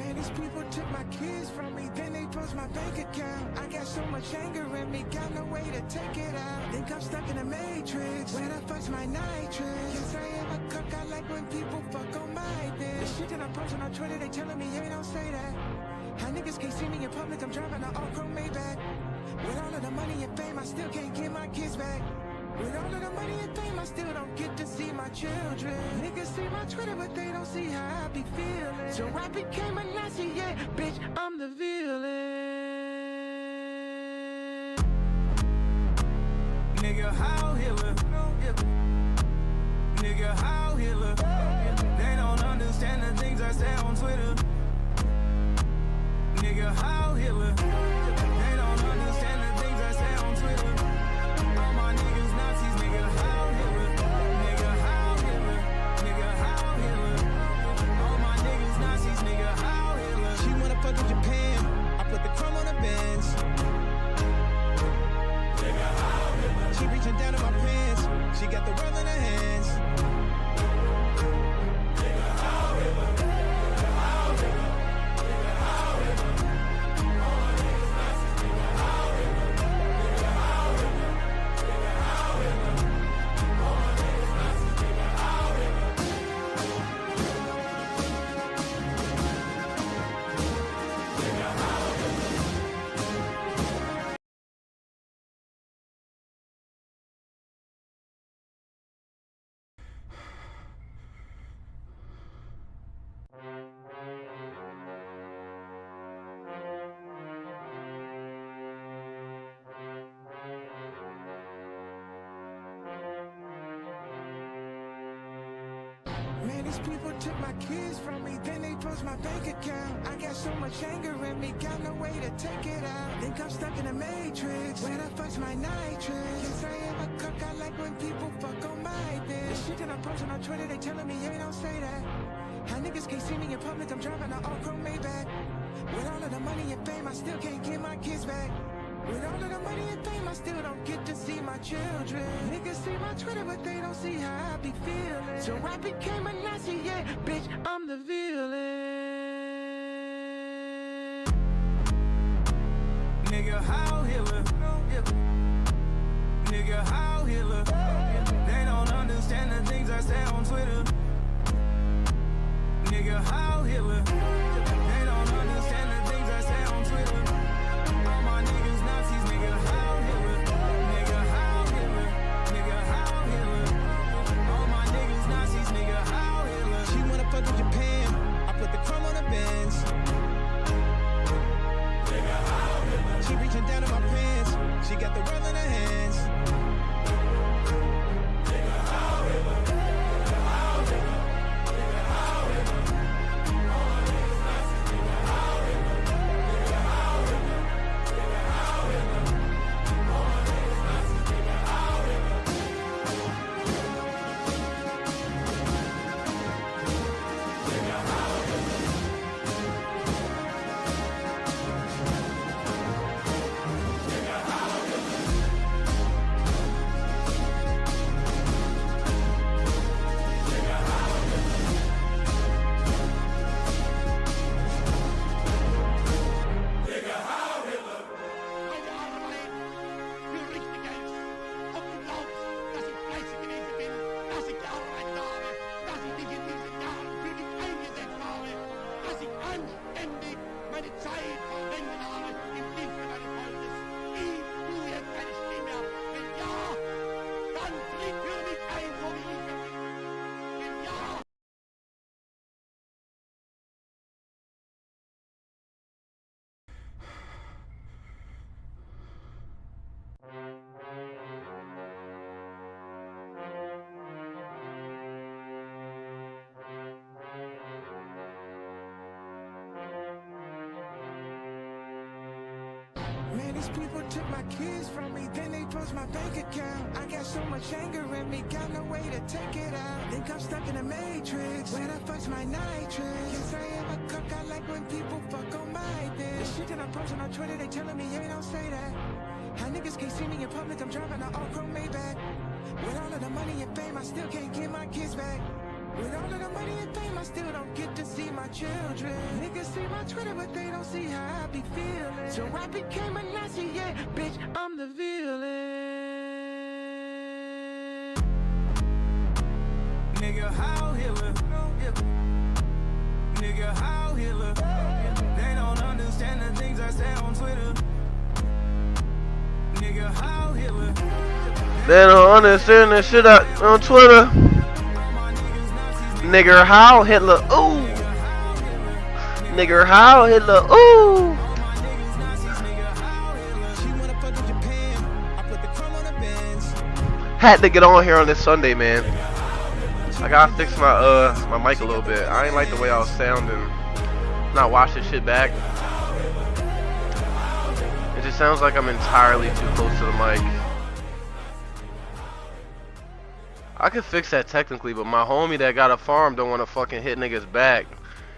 Man, these people took my kids from me, then they froze my bank account. I got so much anger in me, got no way to take it out. Think I'm stuck in a matrix, when I fuck's my nitrous. Yes, I am a cook, I like when people fuck on my bitch. The shit that I'm posting on Twitter, they telling me, hey, don't say that. How niggas can't see me in public, I'm driving an all-chrome Maybach. With all of the money and fame, I still can't get my kids back. With all of the money and fame, I still don't get to see my children. Niggas see my Twitter, but they don't see how I be feeling. So I became a Nazi, yeah, bitch, I'm the villain. Nigga, how Hitler? Nigga, how Hitler? They don't understand the things I say on Twitter. Nigga, how Hitler? They don't understand the things I say on Twitter. All my niggas Nazis, nigga, how Hitler? Nigga, how Hitler? Nigga, how Hitler? All my niggas Nazis, nigga, how Hitler? She wanna fuck in Japan, I put the chrome on the Benz. Nigga, how Hitler? She reaching down in my pants, she got the world in her hands. Nigga, how Hitler? Nigga, how Hitler? Nigga, how Hitler? All my niggas Nazis, nigga, how Hitler? Nigga, how Hitler? Nigga, how Hitler? All my niggas Nazis, nigga, how Hitler? Nigga, how Hitler? Man, these people took my kids from me, then they froze my bank account. I got so much anger in me, got no way to take it out. Think I'm stuck in a matrix, when I fuck's my nitrous. Yes, I am a cook, I like when people fuck on my bitch. The shit that I'm posting on Twitter, they telling me, hey, don't say that. How niggas can't see me in public, I'm driving an all-chrome Maybach. With all of the money and fame, I still can't get my kids back. With all of the money and fame, I still don't get to see my children. Niggas see my Twitter, but they don't see how I be feeling. So I became a Nazi, yeah, bitch, I'm the villain. Nigga, how Hitler? Nigga, how Hitler? They don't understand the things I say on Twitter. Nigga, how Hitler? They don't understand the things I say on Twitter. All my niggas Nazis, nigga, how Hitler? Nigga, how Hitler? Nigga, how Hitler? All my niggas Nazis, nigga, how Hitler? She wanna fuck in Japan, I put the chrome on the Benz. Nigga, how Hitler? She reaching down in my pants, she got the world in her hands. Nigga, how Hitler? Nigga, how Hitler? Nigga, how Hitler? All my niggas Nazis, nigga, how Hitler? Nigga, how Hitler? Nigga, how Hitler? All my niggas Nazis, nigga, how Hitler? Nigga, how Hitler? Nigga, how Hitler? Nigga, how Hitler? Nigga, how Hitler? Meine Arbeit für richtig hältst. Ob du glaubst, dass ich fleißig gewesen bin, dass ich gearbeitet habe, dass ich mich in diesen Jahren für dich eingesetzt habe, dass ich anständig meine Zeit verwendet habe im Dienste deines Volkes. Gib du jetzt deine Stimme ab. Wenn ja, dann tritt für mich ein, so wie ich es bin. Wenn ja, Man, these people took my kids from me, then they froze my bank account. I got so much anger in me, got no way to take it out. Think I'm stuck in a matrix, when I fuck's my nitrous. Yes, I am a cook, I like when people fuck on my bitch. The shit that I'm posting on Twitter, they telling me, hey, don't say that. How niggas can't see me in public, I'm driving an all-chrome Maybach. With all of the money and fame, I still can't get my kids back. With all of the money and fame, I still don't get to see my children. Niggas see my Twitter, but they don't see how I be feeling. So I became a Nazi, yeah, bitch, I'm the villain. Nigga, how Hitler? Nigga, how Hitler? They don't understand the things I say on Twitter. Nigga, how Hitler? They don't understand the shit out on Twitter. Nigga, how Hitler? Ooh. Nigga, how Hitler? Ooh. Had to get on here on this Sunday, man. I gotta fix my my mic a little bit. I ain't like the way I was sounding. Not watch this shit back. It just sounds like I'm entirely too close to the mic. I could fix that technically, but my homie that got a farm don't want to fucking hit niggas back.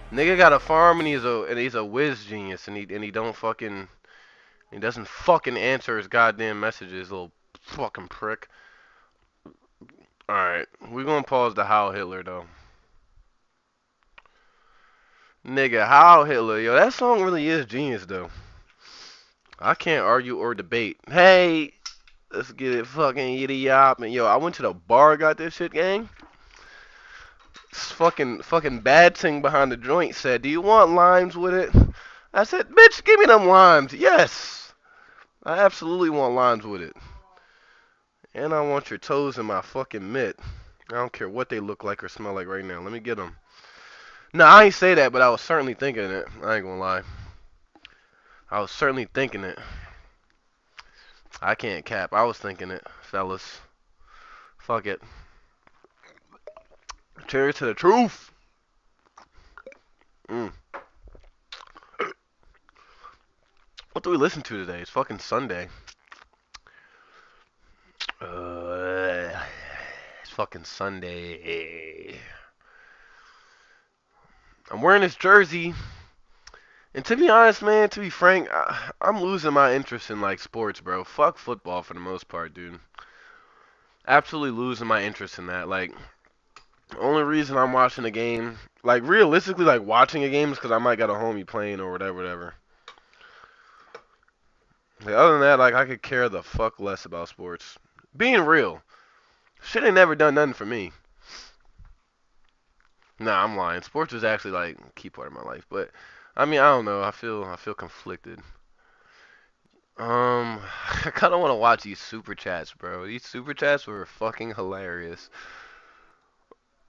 Nigga got a farm and he's a whiz genius and he doesn't fucking answer his goddamn messages, little fucking prick. Alright, we're gonna pause the How Hitler though. Nigga, How Hitler, yo, that song really is genius though. I can't argue or debate. Hey, let's get it fucking yitty yop. And yo, I went to the bar, got this shit, gang. This fucking bad thing behind the joint said, "Do you want limes with it?" I said, "Bitch, give me them limes." Yes, I absolutely want limes with it. And I want your toes in my fucking mitt. I don't care what they look like or smell like right now. Let me get them. No, I ain't say that, but I was certainly thinking it. I ain't gonna lie. I was certainly thinking it. I can't cap. I was thinking it, fellas. Fuck it. Cheers to the truth. What do we listen to today? It's fucking Sunday. It's fucking Sunday. I'm wearing this jersey. And to be honest, man, to be frank, I'm losing my interest in, like, sports, bro. Fuck football for the most part, dude. Absolutely losing my interest in that. Like, the only reason I'm watching a game, like, realistically, like, watching a game is because I might got a homie playing or whatever. Like, other than that, like, I could care the fuck less about sports. Being real. Shit ain't never done nothing for me. Nah, I'm lying. Sports is actually, like, a key part of my life. But, I mean, I don't know. I feel conflicted. I kind of want to watch these super chats, bro. These super chats were fucking hilarious.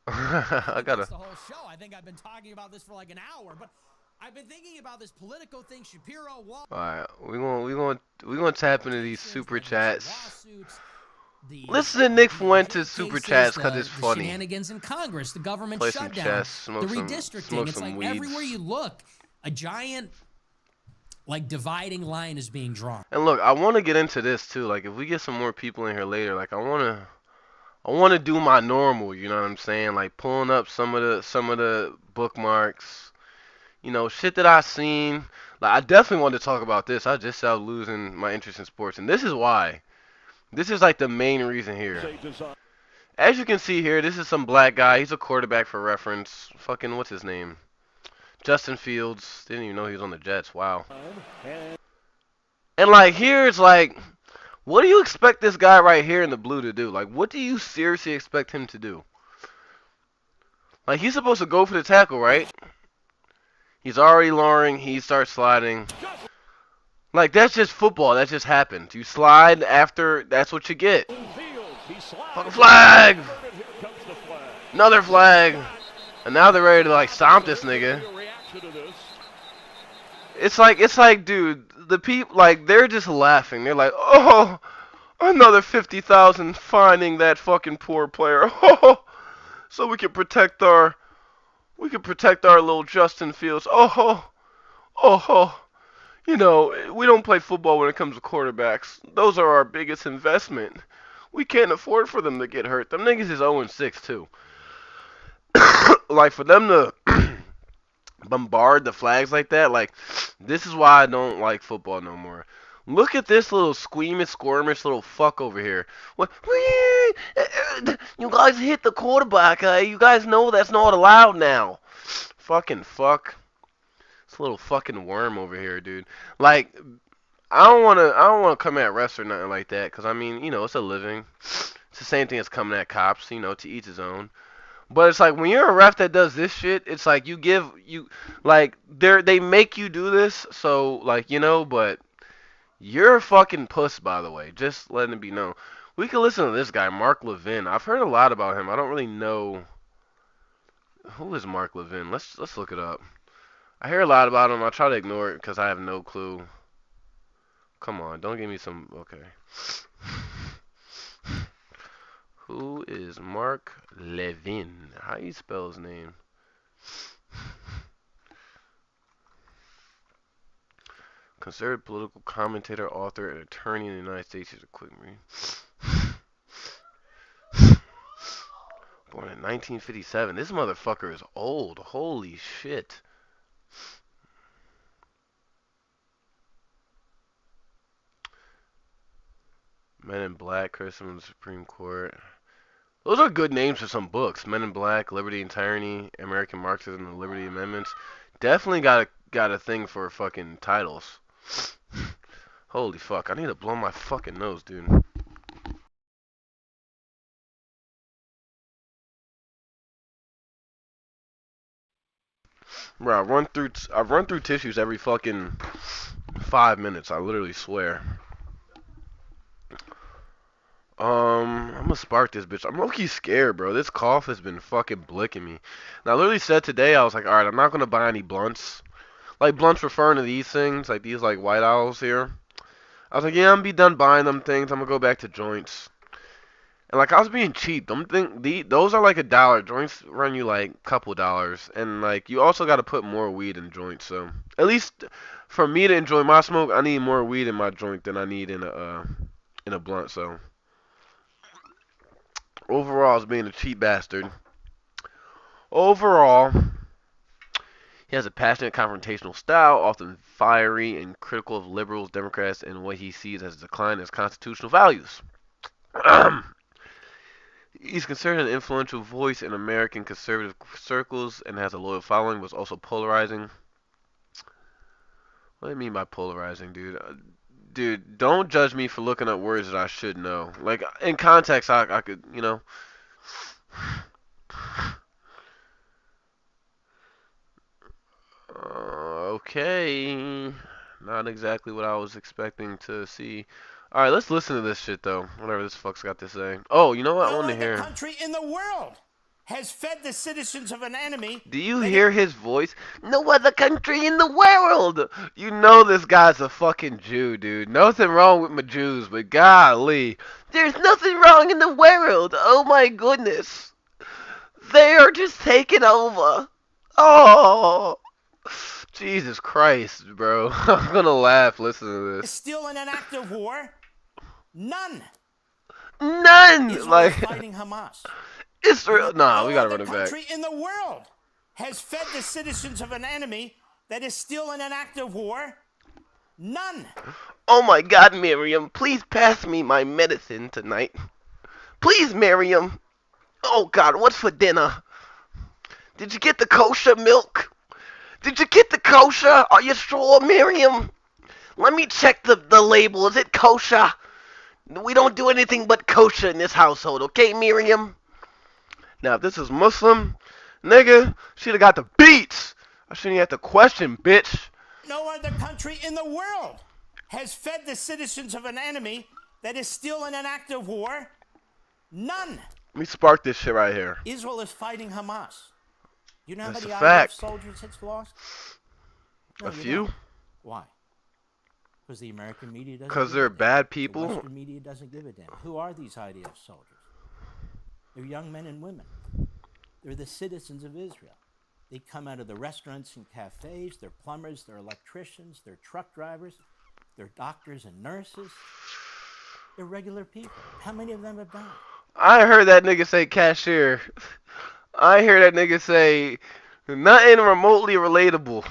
I gotta. The whole show. I think I've been talking about this for like an hour, but I've been thinking about this Politico thing. Shapiro. All right, we gonna tap into these super chats. Listen to Nick Fuentes super chats because it's funny. Shenanigans in Congress, the government Play some shutdown, chess, the redistricting. redistricting. It's like everywhere you look, a giant, like, dividing line is being drawn. And look, I want to get into this too. Like, if we get some more people in here later, like, I want to do my normal. You know what I'm saying? Like, pulling up some of the bookmarks. You know, shit that I seen. Like, I definitely want to talk about this. I just started losing my interest in sports, and this is why. This is like the main reason here. As you can see here, this is some black guy. He's a quarterback for reference. Fucking, what's his name? Justin Fields. Didn't even know he was on the Jets. Wow. And, like, here it's like, what do you expect this guy right here in the blue to do? Like, what do you seriously expect him to do? Like, he's supposed to go for the tackle, right? He's already lowering. He starts sliding. Like, that's just football. That just happened. You slide after, that's what you get. Fucking flag! Another flag! And now they're ready to, like, stomp this nigga. It's like, dude, the people, like, they're just laughing. They're like, oh, another 50,000 finding that fucking poor player. Oh, so we can protect our little Justin Fields. Oh. You know, we don't play football when it comes to quarterbacks. Those are our biggest investment. We can't afford for them to get hurt. Them niggas is 0-6 too. Like, for them to bombard the flags like that, like, this is why I don't like football no more. Look at this little squirmish little fuck over here. What? You guys hit the quarterback. You guys know that's not allowed now. Fucking fuck. This little fucking worm over here, dude. Like, I don't wanna come at refs or nothing like that, 'cause I mean, it's a living. It's the same thing as coming at cops, to each his own. But it's like when you're a ref that does this shit, it's like they make you do this, so like but you're a fucking puss, by the way. Just letting it be known. We can listen to this guy, Mark Levin. I've heard a lot about him. I don't really know who is Mark Levin. Let's look it up. I hear a lot about him. I try to ignore it because I have no clue. Come on, don't give me some. Okay. Who is Mark Levin? How do you spell his name? Conservative political commentator, author, and attorney in the United States. Here's a quick read. Born in 1957. This motherfucker is old. Holy shit. Men in Black, Criticism of the Supreme Court. Those are good names for some books. Men in Black, Liberty and Tyranny, American Marxism, and the Liberty Amendments. Definitely got a thing for fucking titles. Holy fuck, I need to blow my fucking nose, dude. Bro, I run through tissues every fucking 5 minutes. I literally swear. I'm gonna spark this bitch. I'm low-key scared, bro. This cough has been fucking blicking me. And I literally said today, I was like, alright, I'm not gonna buy any blunts. Like, blunts referring to these things, like these, like, white owls here. I was like, yeah, I'm gonna be done buying them things. I'm gonna go back to joints. And, like, I was being cheap. Those are, like, $1. Joints run you, like, a couple dollars. And, like, you also gotta put more weed in joints, so. At least, for me to enjoy my smoke, I need more weed in my joint than I need in a blunt, so. Overall, I was being a cheap bastard. Overall, he has a passionate confrontational style, often fiery and critical of liberals, Democrats, and what he sees as a decline in his constitutional values. He's considered an influential voice in American conservative circles and has a loyal following, but is also polarizing. What do you mean by polarizing, dude? Dude, don't judge me for looking up words that I should know. Like, in context, I could, Okay. Not exactly what I was expecting to see. Alright, let's listen to this shit, though. Whatever this fuck's got to say. Oh, you know what? I want to hear. No other country in the world has fed the citizens of an enemy. Do you hear his voice? No other country in the world! You know this guy's a fucking Jew, dude. Nothing wrong with my Jews, but golly. There's nothing wrong in the world! Oh my goodness. They are just taking over. Oh. Jesus Christ, bro. I'm gonna laugh listening to this. Still in an act of war? None. None! Israel Like, is fighting Hamas. Israel. Nah, we gotta run No it other back. country in the world has fed the citizens of an enemy that is still in an act of war? None. Oh my god, Miriam. Please pass me my medicine tonight. Please, Miriam. Oh god, what's for dinner? Did you get the kosher milk? Did you get the kosher? Are you sure, Miriam? Let me check the label. Is it kosher? We don't do anything but kosher in this household, okay, Miriam? Now, if this is Muslim, nigga, she'd have got the beats. I shouldn't have to question, bitch. No other country in the world has fed the citizens of an enemy that is still in an act of war. None. Let me spark this shit right here. Israel is fighting Hamas. You know how That's many a IDF fact. soldiers it's lost? No, A you few? don't. Why? Because the American media doesn't. Because give they're a damn. bad The people? Western media doesn't give a damn. Who are these IDF soldiers? They're young men and women. They're the citizens of Israel. They come out of the restaurants and cafes. They're plumbers. They're electricians. They're truck drivers. They're doctors and nurses. They're regular people. How many of them have died? I heard that nigga say cashier. I hear that nigga say nothing remotely relatable.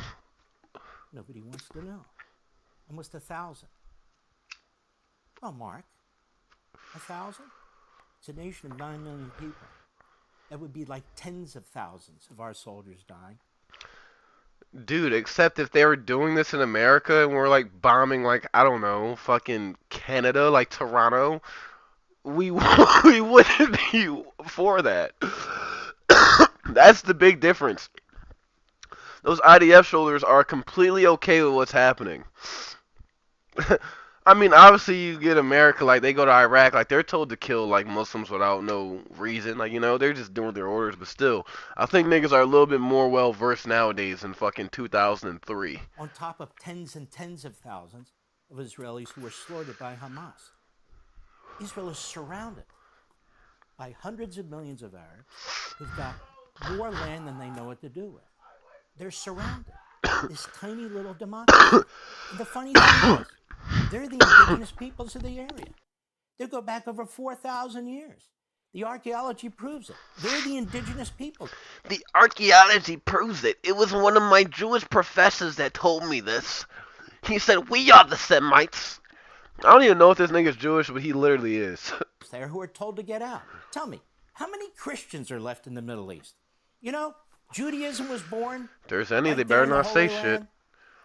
Nobody wants to know. Almost 1,000. Oh, Mark, 1,000? It's a nation of 9 million people. That would be like tens of thousands of our soldiers dying. Dude, except if they were doing this in America and we're like bombing like, I don't know, fucking Canada, like Toronto, we we wouldn't be for that. That's the big difference. Those IDF soldiers are completely okay with what's happening. I mean, obviously you get America, like they go to Iraq, like they're told to kill like Muslims without no reason, like they're just doing their orders. But still, I think niggas are a little bit more well versed nowadays than fucking 2003. On top of tens and tens of thousands of Israelis who were slaughtered by Hamas. Israel is surrounded by hundreds of millions of Arabs who've got more land than they know what to do with. They're surrounded. This tiny little democracy. And the funny thing is, they're the indigenous peoples of the area. They go back over 4,000 years. The archaeology proves it. They're the indigenous people. The archaeology proves it. It was one of my Jewish professors that told me this. He said, we are the Semites. I don't even know if this nigga's Jewish, but he literally is. There who are told to get out. Tell me, how many Christians are left in the Middle East? You know, Judaism was born. If there's any, right they better there in not the say Holy shit. Land.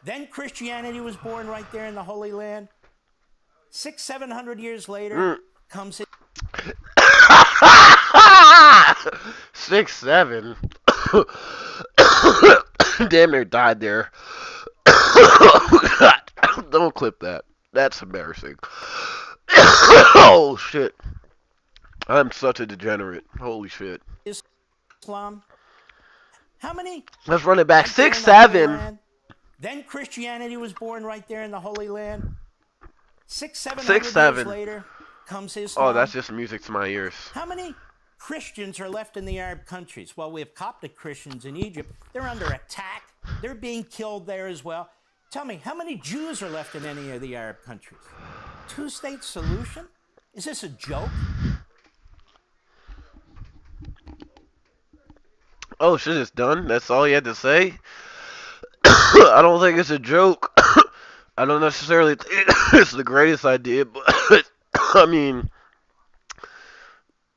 Then Christianity was born right there in the Holy Land. 600-700 years later comes it. 6, 7. Damn near died there. God, don't clip that. That's embarrassing. Oh shit. I'm such a degenerate. Holy shit. Islam. How many? Let's run it back. Right there in 6, the Holy 7. Land. Then Christianity was born right there in the Holy Land. 600-700 6, 7. years later comes Islam. Oh, that's just music to my ears. How many Christians are left in the Arab countries? Well, we have Coptic Christians in Egypt. They're under attack. They're being killed there as well. Tell me, how many Jews are left in any of the Arab countries? Two-state solution? Is this a joke? Oh, shit, it's done? That's all you had to say? I don't think it's a joke. I don't necessarily think it's the greatest idea, but I mean,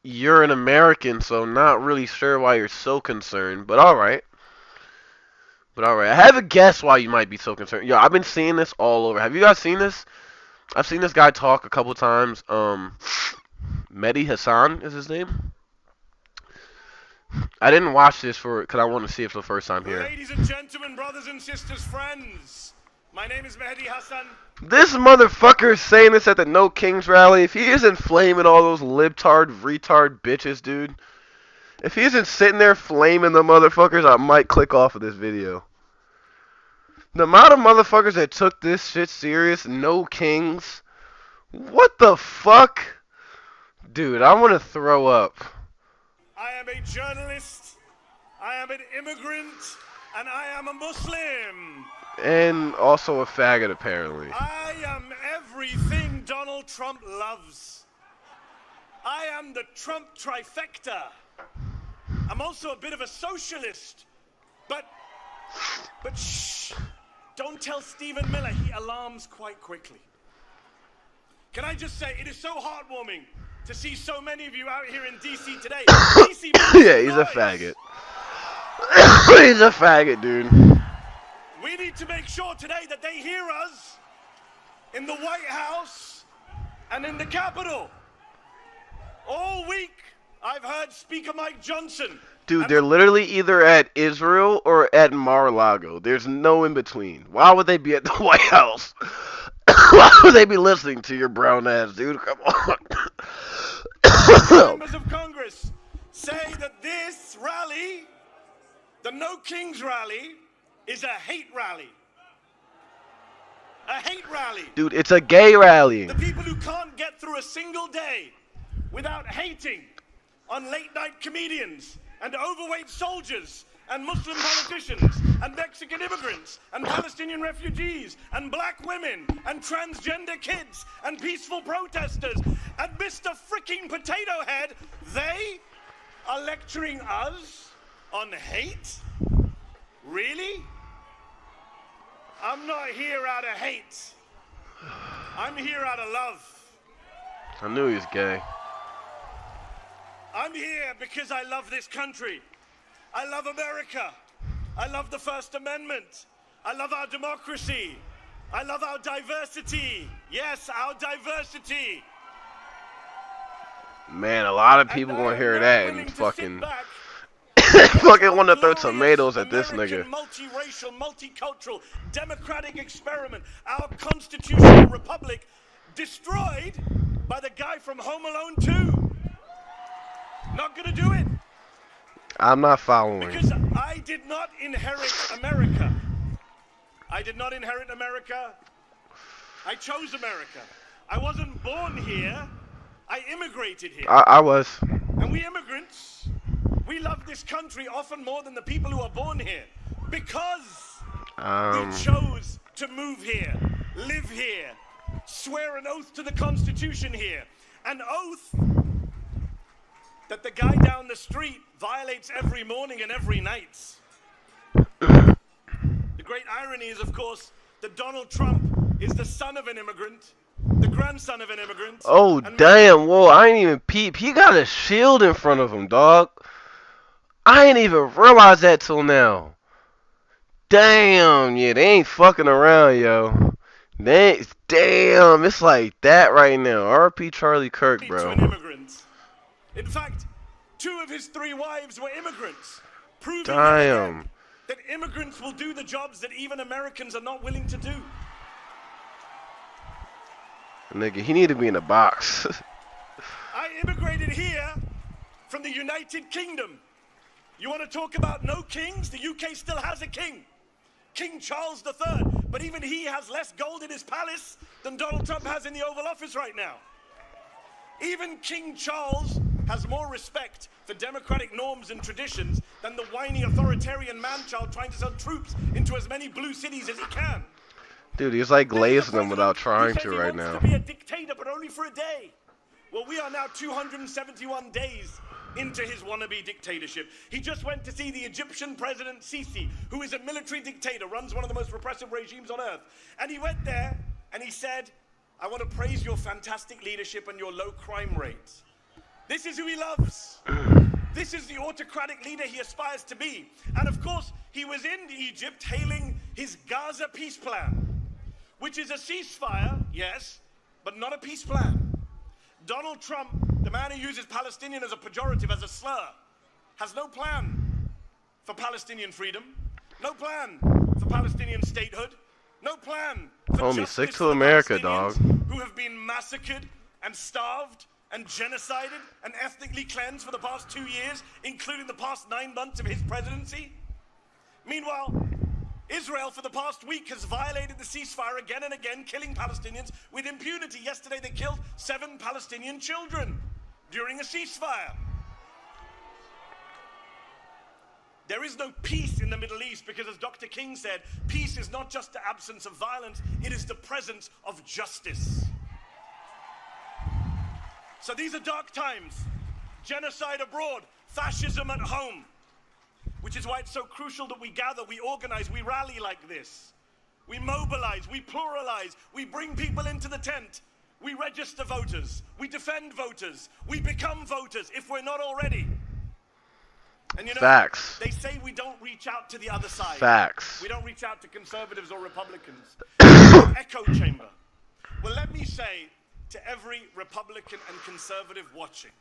you're an American, so not really sure why you're so concerned, but alright. I have a guess why you might be so concerned. Yo, I've been seeing this all over. Have you guys seen this? I've seen this guy talk a couple times. Mehdi Hassan is his name. I didn't watch this because I want to see it for the first time here. Ladies and gentlemen, brothers and sisters, friends, my name is Mehdi Hassan. This motherfucker is saying this at the No Kings rally. If he isn't flaming all those libtard, retard bitches, dude. If he isn't sitting there flaming the motherfuckers, I might click off of this video. The amount of motherfuckers that took this shit serious, No Kings. What the fuck? Dude, I want to throw up. I am a journalist, I am an immigrant, and I am a Muslim. And also a faggot, apparently. I am everything Donald Trump loves. I am the Trump trifecta. I'm also a bit of a socialist. But shh, don't tell Stephen Miller, he alarms quite quickly. Can I just say, it is so heartwarming to see so many of you out here in D.C. today. DC, yeah, he's a faggot. He's a faggot, dude. We need to make sure today that they hear us in the White House and in the Capitol. All week, I've heard Speaker Mike Johnson. Dude, they're literally either at Israel or at Mar-a-Lago. There's no in between. Why would they be at the White House? Why would they be listening to your brown ass, dude? Come on. Members of Congress say that this rally, the No Kings rally, is a hate rally. A hate rally. Dude, it's a gay rally. The people who can't get through a single day without hating on late-night comedians and overweight soldiers and Muslim politicians and Mexican immigrants and Palestinian refugees and black women and transgender kids and peaceful protesters and Mr. Freaking Potato Head, they are lecturing us on hate? Really? I'm not here out of hate. I'm here out of love. I knew he was gay. I'm here because I love this country. I love America. I love the First Amendment. I love our democracy. I love our diversity. Yes, our diversity. Man, a lot of people gonna hear that and fucking want to throw tomatoes at this nigga. Multiracial, multicultural, democratic experiment. Our constitutional republic destroyed by the guy from Home Alone 2. Not gonna do it. I'm not following. Because I did not inherit America. I did not inherit America. I chose America. I wasn't born here. I immigrated here. I was. And we immigrants, we love this country often more than the people who are born here. Because we chose to move here, live here, swear an oath to the Constitution here. An oath that the guy down the street violates every morning and every night. The great irony is, of course, that Donald Trump is the son of an immigrant, the grandson of an immigrant. Oh, damn, whoa, I ain't even peep. He got a shield in front of him, dog. I ain't even realized that till now. Damn, yeah, they ain't fucking around, yo. Damn, it's like that right now. R.P. Charlie Kirk, bro. In fact, 2 of his 3 wives were immigrants, proving that immigrants will do the jobs that even Americans are not willing to do. Nigga, he need to be in a box. I immigrated here from the United Kingdom. You want to talk about no kings? The UK still has a king. King Charles III. But even he has less gold in his palace than Donald Trump has in the Oval Office right now. Even King Charles has more respect for democratic norms and traditions than the whiny authoritarian man-child trying to send troops into as many blue cities as he can. Dude, he's like glazing them without trying to right now. He wants to be a dictator, but only for a day. Well, we are now 271 days into his wannabe dictatorship. He just went to see the Egyptian president Sisi, who is a military dictator, runs one of the most repressive regimes on earth. And he went there and he said, I want to praise your fantastic leadership and your low crime rates. This is who he loves. This is the autocratic leader he aspires to be. And of course, he was in Egypt hailing his Gaza peace plan, which is a ceasefire, yes, but not a peace plan. Donald Trump, the man who uses Palestinian as a pejorative, as a slur, has no plan for Palestinian freedom, no plan for Palestinian statehood, no plan for Homie, stick to America, dog. Who have been massacred and starved and genocided and ethnically cleansed for the past 2 years, including the past 9 months of his presidency. Meanwhile, Israel for the past week has violated the ceasefire again and again, killing Palestinians with impunity. Yesterday they killed 7 Palestinian children during a ceasefire. There is no peace in the Middle East because, as Dr. King said, peace is not just the absence of violence, it is the presence of justice. So these are dark times. Genocide abroad, fascism at home. Which is why it's so crucial that we gather, we organize, we rally like this. We mobilize, we pluralize, we bring people into the tent. We register voters, we defend voters, we become voters if we're not already. And you know, Facts. They say we don't reach out to the other side. Facts. We don't reach out to conservatives or Republicans. Echo chamber. Well, let me say to every Republican and conservative watching,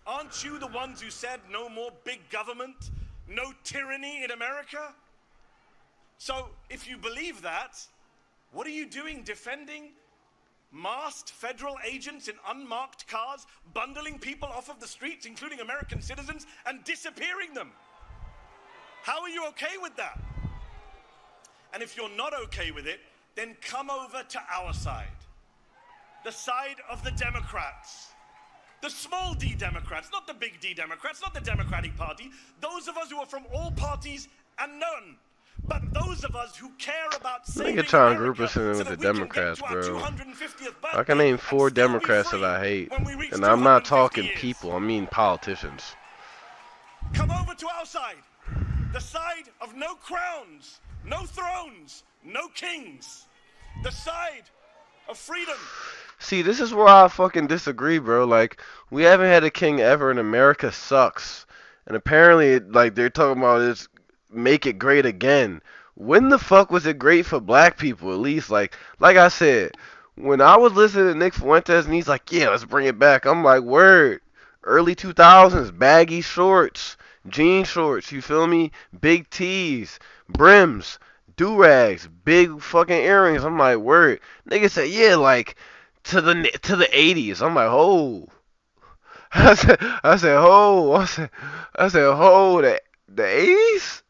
aren't you the ones who said no more big government? No tyranny in America? So, if you believe that, what are you doing defending masked federal agents in unmarked cars, bundling people off of the streets, including American citizens, and disappearing them? How are you okay with that? And if you're not okay with it, then come over to our side. The side of the Democrats. The small d Democrats, not the big D Democrats, not the Democratic Party. Those of us who are from all parties and none. But those of us who care about saving Nigga trying to America group us in so with that the we can get Democrats, to our bro. 250th I can name 4 and still be Democrats free that I hate. when we reach And I'm not 250 talking years. people, I mean politicians. Come over to our side. The side of no crowns, no thrones, no kings. The side of freedom, See, this is where I fucking disagree, bro. Like, we haven't had a king ever, and America sucks. And apparently, like, they're talking about this, make it great again. When the fuck was it great for black people? At least, like I said, when I was listening to Nick Fuentes and he's like, yeah, let's bring it back. I'm like, word. Early 2000s, baggy shorts, jean shorts. You feel me? Big tees, brims, do-rags, big fucking earrings. I'm like, word. Nigga said, yeah, like to the 80s. I'm like, oh. I said, the 80s?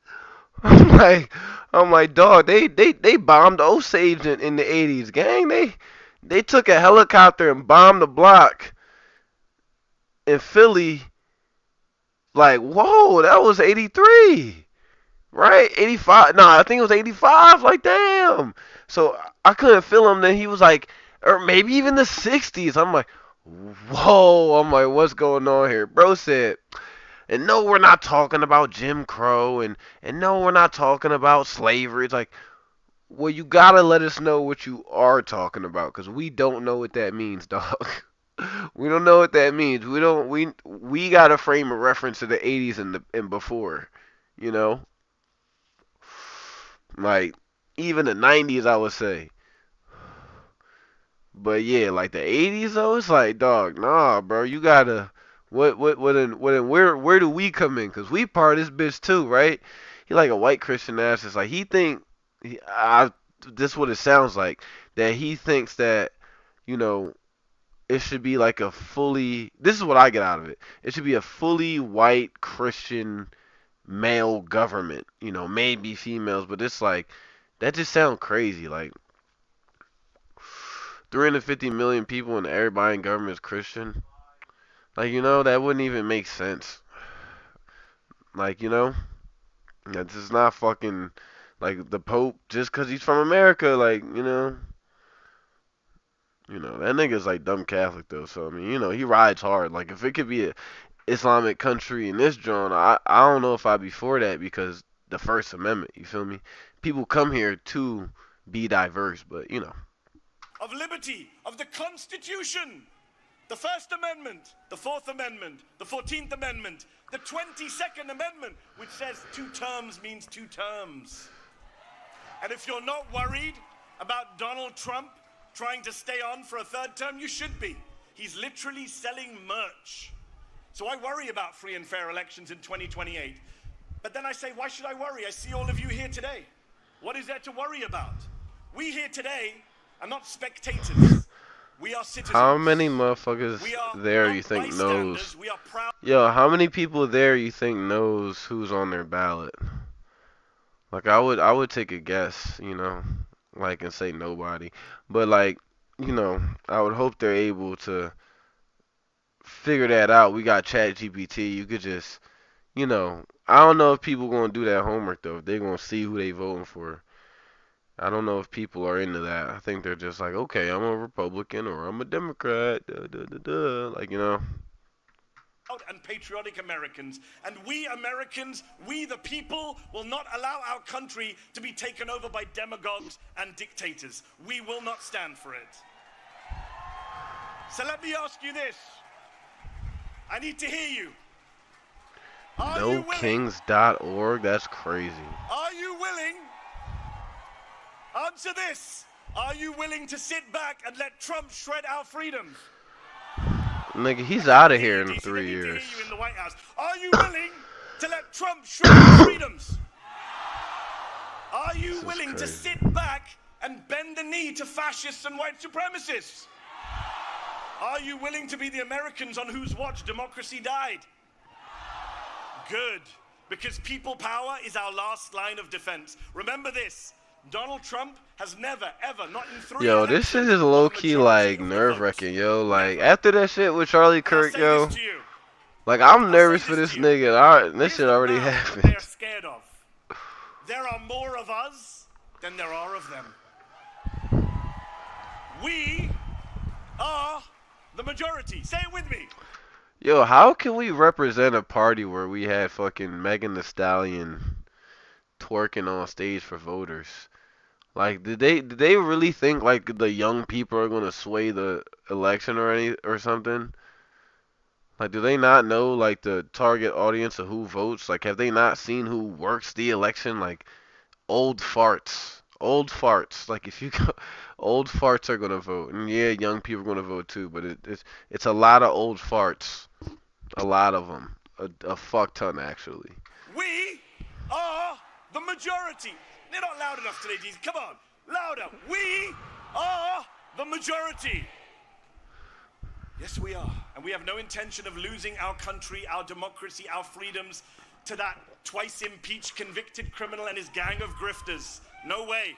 I'm like, dog, they bombed Osage in the 80s, gang. They took a helicopter and bombed the block in Philly. Like, whoa, that was 83. Right? 85. No, I think it was 85. Like, damn. So I couldn't feel him. Then he was like, or maybe even the 60s. I'm like, whoa. I'm like, what's going on here? Bro said, and no, we're not talking about Jim Crow. And no, we're not talking about slavery. It's like, well, you gotta let us know what you are talking about, because we don't know what that means, dog. We don't know what that means. We gotta frame a reference to the 80s and before, you know? Like, even the 90s, I would say. But yeah, like the 80s though, it's like, dog, nah, bro, you gotta, where do we come in? Cause we part of this bitch too, right? He like a white Christian ass. It's like this what it sounds like, that he thinks that, you know, it should be like a fully, this is what I get out of it. It should be a fully white Christian male government, you know, maybe females, but it's like, that just sounds crazy. Like, 350 million people and everybody in government is Christian. Like, you know, that wouldn't even make sense. Like, you know, that's just not fucking, like, the Pope, just because he's from America, like, that nigga's like dumb Catholic though, so I mean, he rides hard. Like, if it could be a Islamic country in this joint, I don't know if I'd be for that, because the First Amendment, you feel me? People come here to be diverse, but of liberty, of the Constitution, the First Amendment, the Fourth Amendment, the 14th Amendment, the 22nd Amendment, which says 2 terms means 2 terms. And if you're not worried about Donald Trump trying to stay on for a 3rd term, you should be. He's literally selling merch. So I worry about free and fair elections in 2028. But then I say, why should I worry? I see all of you here today. What is there to worry about? We here today are not spectators. We are citizens. How many motherfuckers there you think knows? Yo, how many people there you think knows who's on their ballot? Like, I would take a guess, like, and say nobody. But like, I would hope they're able to figure that out. We got ChatGPT. You could just, I don't know if people gonna do that homework though. If they're gonna see who they voting for. I don't know if people are into that. I think they're just like, okay, I'm a Republican or I'm a Democrat. Duh, duh, duh, duh. Like, and patriotic Americans. And we Americans, we the people, will not allow our country to be taken over by demagogues and dictators. We will not stand for it. So let me ask you this. I need to hear you. NoKings.org? That's crazy. Are you willing? Answer this. Are you willing to sit back and let Trump shred our freedoms? Nigga, he's out of here in 3 years. To hear you in the White House. Are you willing to let Trump shred our freedoms? Are you willing to sit back and bend the knee to fascists and white supremacists? Are you willing to be the Americans on whose watch democracy died? Good, because people power is our last line of defense. Remember this. Donald Trump has never, ever, not in 3 Yo, this shit is low-key, like, nerve-wracking, yo. Like, after that shit with Charlie Kirk, yo, like, I'm nervous for this nigga. This shit already happened. They're scared of. There are more of us than there are of them. We are the majority. Say it with me. Yo, how can we represent a party where we had fucking Megan Thee Stallion twerking on stage for voters? Like, did they really think like the young people are gonna sway the election or something? Like, do they not know like the target audience of who votes? Like, have they not seen who works the election? Like, old farts, old farts. Like, if you go, old farts are gonna vote, and yeah, young people are gonna vote too. But it's a lot of old farts, a lot of them, a fuck ton actually. We are the majority. They're not loud enough today, Jesus. Come on, louder. We are the majority. Yes, we are. And we have no intention of losing our country, our democracy, our freedoms to that twice impeached convicted criminal and his gang of grifters. No way.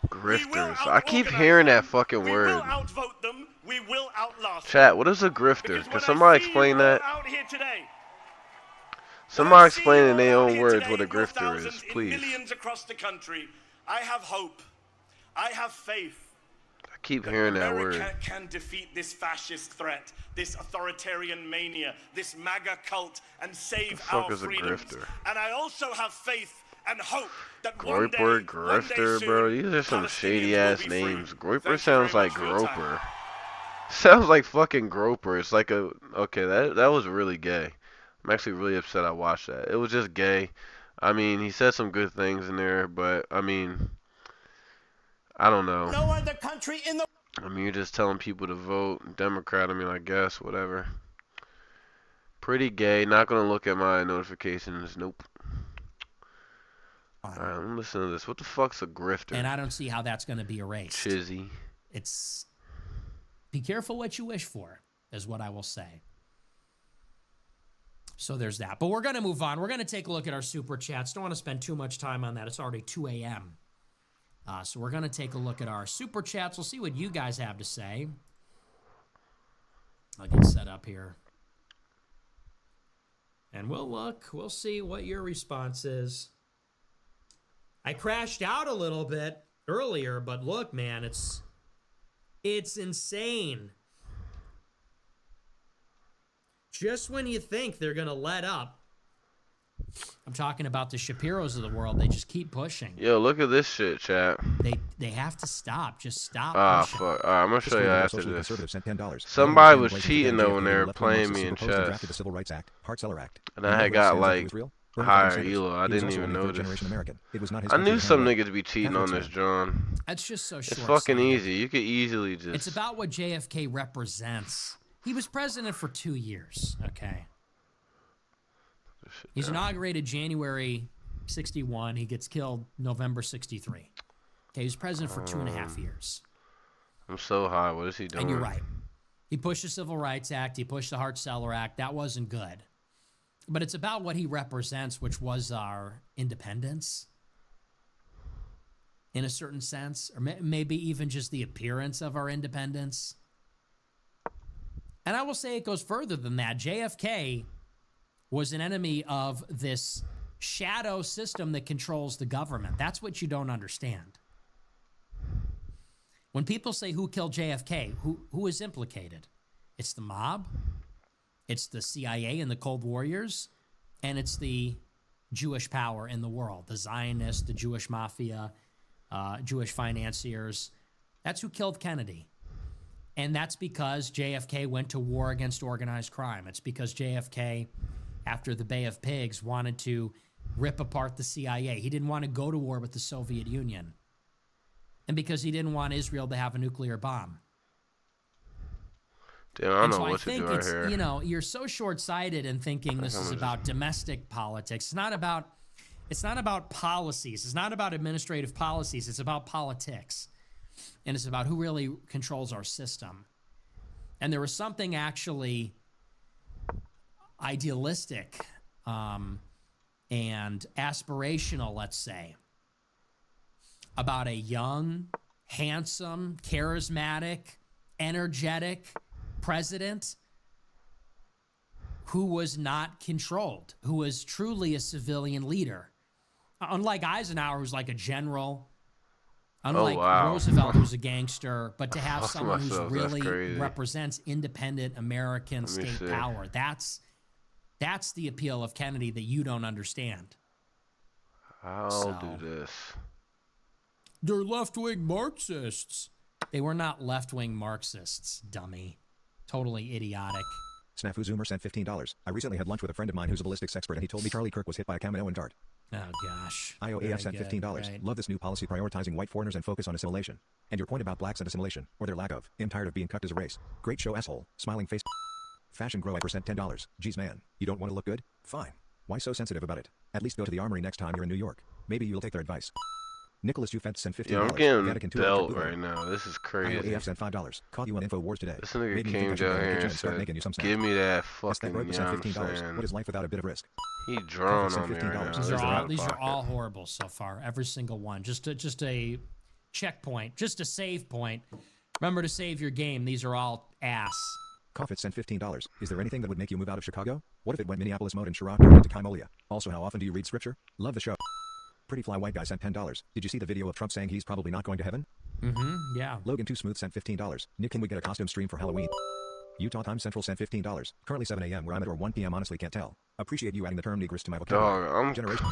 Grifters. I keep hearing that fucking We word. will outvote them. We will outlast them. Chat, what is a grifter? Because Can when somebody I see explain you all that? out here today, Somebody explain in their own words what a grifter is, in please. millions across the country, I have hope. I have faith. I keep hearing that America word. can defeat this fascist threat, this authoritarian mania, this MAGA cult, and save fuck our is a freedoms. grifter? And I also have faith and hope that Groiper, one day grifter, soon, bro. These are some Palestinians shady will ass be free. names. Groiper Thank you sounds very like much for your time. groper. Sounds like fucking groper. It's like a okay. That was really gay. I'm actually really upset I watched that. It was just gay. I mean, he said some good things in there, but I mean, I don't know. No other country in the I mean, you're just telling people to vote Democrat. I mean, I guess whatever. Pretty gay. Not gonna look at my notifications. Nope. Alright, I'm listening to this. What the fuck's a grifter? And I don't see how that's going to be erased. Chizzy. It's be careful what you wish for, is what I will say. So there's that. But we're going to move on. We're going to take a look at our super chats. Don't want to spend too much time on that. It's already 2 a.m. So we're going to take a look at our super chats. We'll see what you guys have to say. I'll get set up here. And we'll look. We'll see what your response is. I crashed out a little bit earlier, but look, man, it's insane. Just when you think they're going to let up, I'm talking about the Shapiros of the world. They just keep pushing. Yo, look at this shit, chat. They have to stop. Just stop Ah, pushing. fuck. Alright, I'm gonna show you after Socially this. Conservative sent $10. Somebody was cheating though when they were playing me in chess. Drafted the Civil Rights Act, Hart-Celler Act. And I had got like higher elo. I didn't even notice. It was not his I knew country some to niggas be cheating on this, John. That's just so short. It's fucking easy. You could easily just. It's about what JFK represents. He was president for 2 years, okay? He's inaugurated January 61. He gets killed November 63. Okay, he was president for 2.5 years. I'm so high. What is he doing? And you're right. He pushed the Civil Rights Act. He pushed the Hart-Celler Act. That wasn't good. But it's about what he represents, which was our independence in a certain sense, or maybe even just the appearance of our independence. And I will say it goes further than that. JFK was an enemy of this shadow system that controls the government. That's what you don't understand. When people say who killed JFK, who is implicated? It's the mob, it's the CIA and the Cold Warriors, and it's the Jewish power in the world, the Zionists, the Jewish mafia, Jewish financiers. That's who killed Kennedy. And that's because JFK went to war against organized crime. It's because JFK, after the Bay of Pigs, wanted to rip apart the CIA. He didn't want to go to war with the Soviet Union. And because he didn't want Israel to have a nuclear bomb. Damn, I don't know so what to do right here. You know, you're so short-sighted in thinking this is about domestic politics. It's not about policies. It's not about administrative policies. It's about politics. And it's about who really controls our system. And there was something actually idealistic and aspirational, let's say, about a young, handsome, charismatic, energetic president who was not controlled, who was truly a civilian leader. Unlike Eisenhower, who's like a general, unlike Roosevelt, who's a gangster, but to have someone who really represents independent American state power, that's the appeal of Kennedy that you don't understand. I'll do this. They're left-wing Marxists. They were not left-wing Marxists, dummy. Totally idiotic. Snafu Zoomer sent $15. I recently had lunch with a friend of mine who's a ballistics expert, and he told me Charlie Kirk was hit by a Kaminoan dart. Oh, gosh. IOAF sent Very good, $15. right. Love this new policy prioritizing white foreigners and focus on assimilation. And your point about blacks and assimilation, or their lack of. I'm tired of being cucked as a race. Great show, asshole. Smiling face. Fashion Grow I percent $10. Geez, man. You don't want to look good? Fine. Why so sensitive about it? At least go to the armory next time you're in New York. Maybe you'll take their advice. Nicholas Jufent sent $15. Yeah, I'm getting Vatican II belt Electric right now. This is crazy. IOAF sent $5. Caught you on InfoWars today. This nigga Made me think came I should go down to the here kitchen and and start said, making you some snacks. give me that Estet fucking, Roy you know sent what I'm $15. saying? What is life without a bit of risk? He drawn sent on me right $15. now. These These This are is all out of these are pocket. all horrible so far. Every single one. Just a checkpoint, just a save point. Remember to save your game. These are all ass. Coffit sent $15. Is there anything that would make you move out of Chicago? What if it went Minneapolis mode and Chirac turned into Kimolia? Also, how often do you read scripture? Love the show. Pretty Fly White Guy sent $10. Did you see the video of Trump saying he's probably not going to heaven? Mm-hmm. Yeah. Logan Too Smooth sent $15. Nick, can we get a costume stream for Halloween? Utah Time Central sent $15. Currently 7 a.m. where I'm at, or 1 p.m. honestly can't tell. Appreciate you adding the term negress to my vocabulary. Dog, I'm... Generation.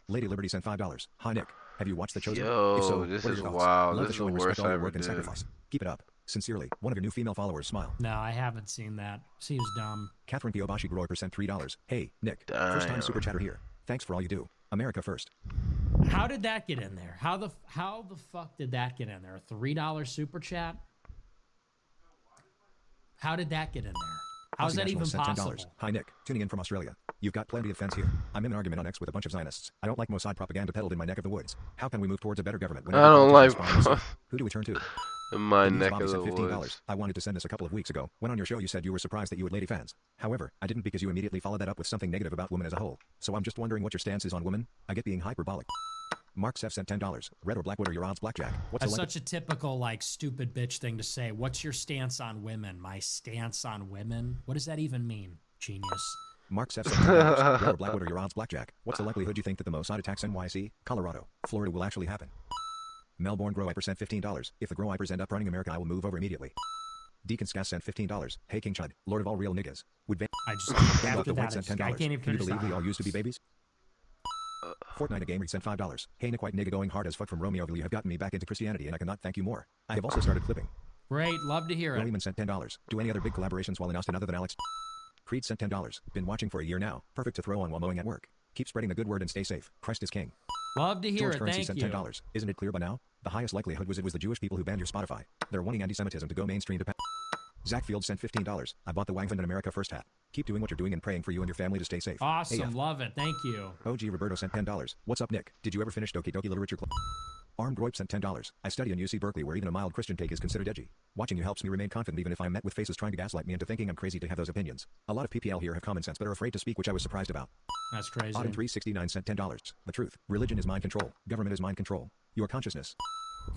Lady Liberty sent $5. Hi Nick. Have you watched The Chosen? Yo, If so, this what are is your thoughts? wild. Love This the show is and the respect worst all I your ever work and did. sacrifice. Keep it up. Sincerely, one of your new female followers, Smile. No, I haven't seen that. Seems dumb. Catherine Kiyobashi Groy sent $3. Hey, Nick. First time Damn. super chatter here. Thanks for all you do. America first. How did that get in there? How the fuck did that get in there? A $3 super chat? How did that get in there? How is Aussie that even Nationals sent possible? $10. Hi Nick, tuning in from Australia. You've got plenty of fans here. I'm in an argument on X with a bunch of Zionists. I don't like Mossad propaganda peddled in my neck of the woods. How can we move towards a better government when I don't every like politician is spying on us? Who do we turn to? in my Denise neck Bobby of the sent $15. woods. I wanted to send this a couple of weeks ago. When on your show you said you were surprised that you had lady fans. However, I didn't, because you immediately followed that up with something negative about women as a whole. So I'm just wondering what your stance is on women. I get being hyperbolic. Mark Seth sent $10. Red or Blackwood or your odds blackjack? What's That's the such a typical, like, stupid bitch thing to say. What's your stance on women? My stance on women? What does that even mean? Genius. Mark Seth sent $10. Red or Blackwood or your odds blackjack? What's the likelihood you think that the Mossad attacks NYC, Colorado, Florida will actually happen? Melbourne Grow Hyper sent $15. If the Grow Hypers end up running America, I will move over immediately. Deacon Scass sent $15. Hey King Chud, Lord of all real niggas. Would Van I just, Van after the White that, sent I $10. can't even Can you finish believe that. we all used to be babies? Fortnite a Gamer sent $5. Hey Nick White nigga going hard as fuck from Romeo. You have gotten me back into Christianity and I cannot thank you more. I have also started clipping. Great, love to hear it. Roman sent $10. Do any other big collaborations while in Austin other than Alex? Creed sent $10. Been watching for a year now. Perfect to throw on while mowing at work. Keep spreading the good word and stay safe. Christ is king. Love to hear George it. Currency Thank sent you. $10. Isn't it clear by now? The highest likelihood was it was the Jewish people who banned your Spotify. They're wanting anti-Semitism to go mainstream to Zach Field sent $15. I bought the Wangfund in America First hat. Keep doing what you're doing and praying for you and your family to stay safe. Awesome, AF. love it. Thank you. OG Roberto sent $10. What's up, Nick? Did you ever finish Doki Doki Literature Club? Armed Roip sent $10. I study in UC Berkeley where even a mild Christian take is considered edgy. Watching you helps me remain confident even if I'm met with faces trying to gaslight me into thinking I'm crazy to have those opinions. A lot of PPL here have common sense but are afraid to speak, which I was surprised about. That's crazy. Autumn 369 sent $10. The truth. Religion is mind control. Government is mind control. Your consciousness.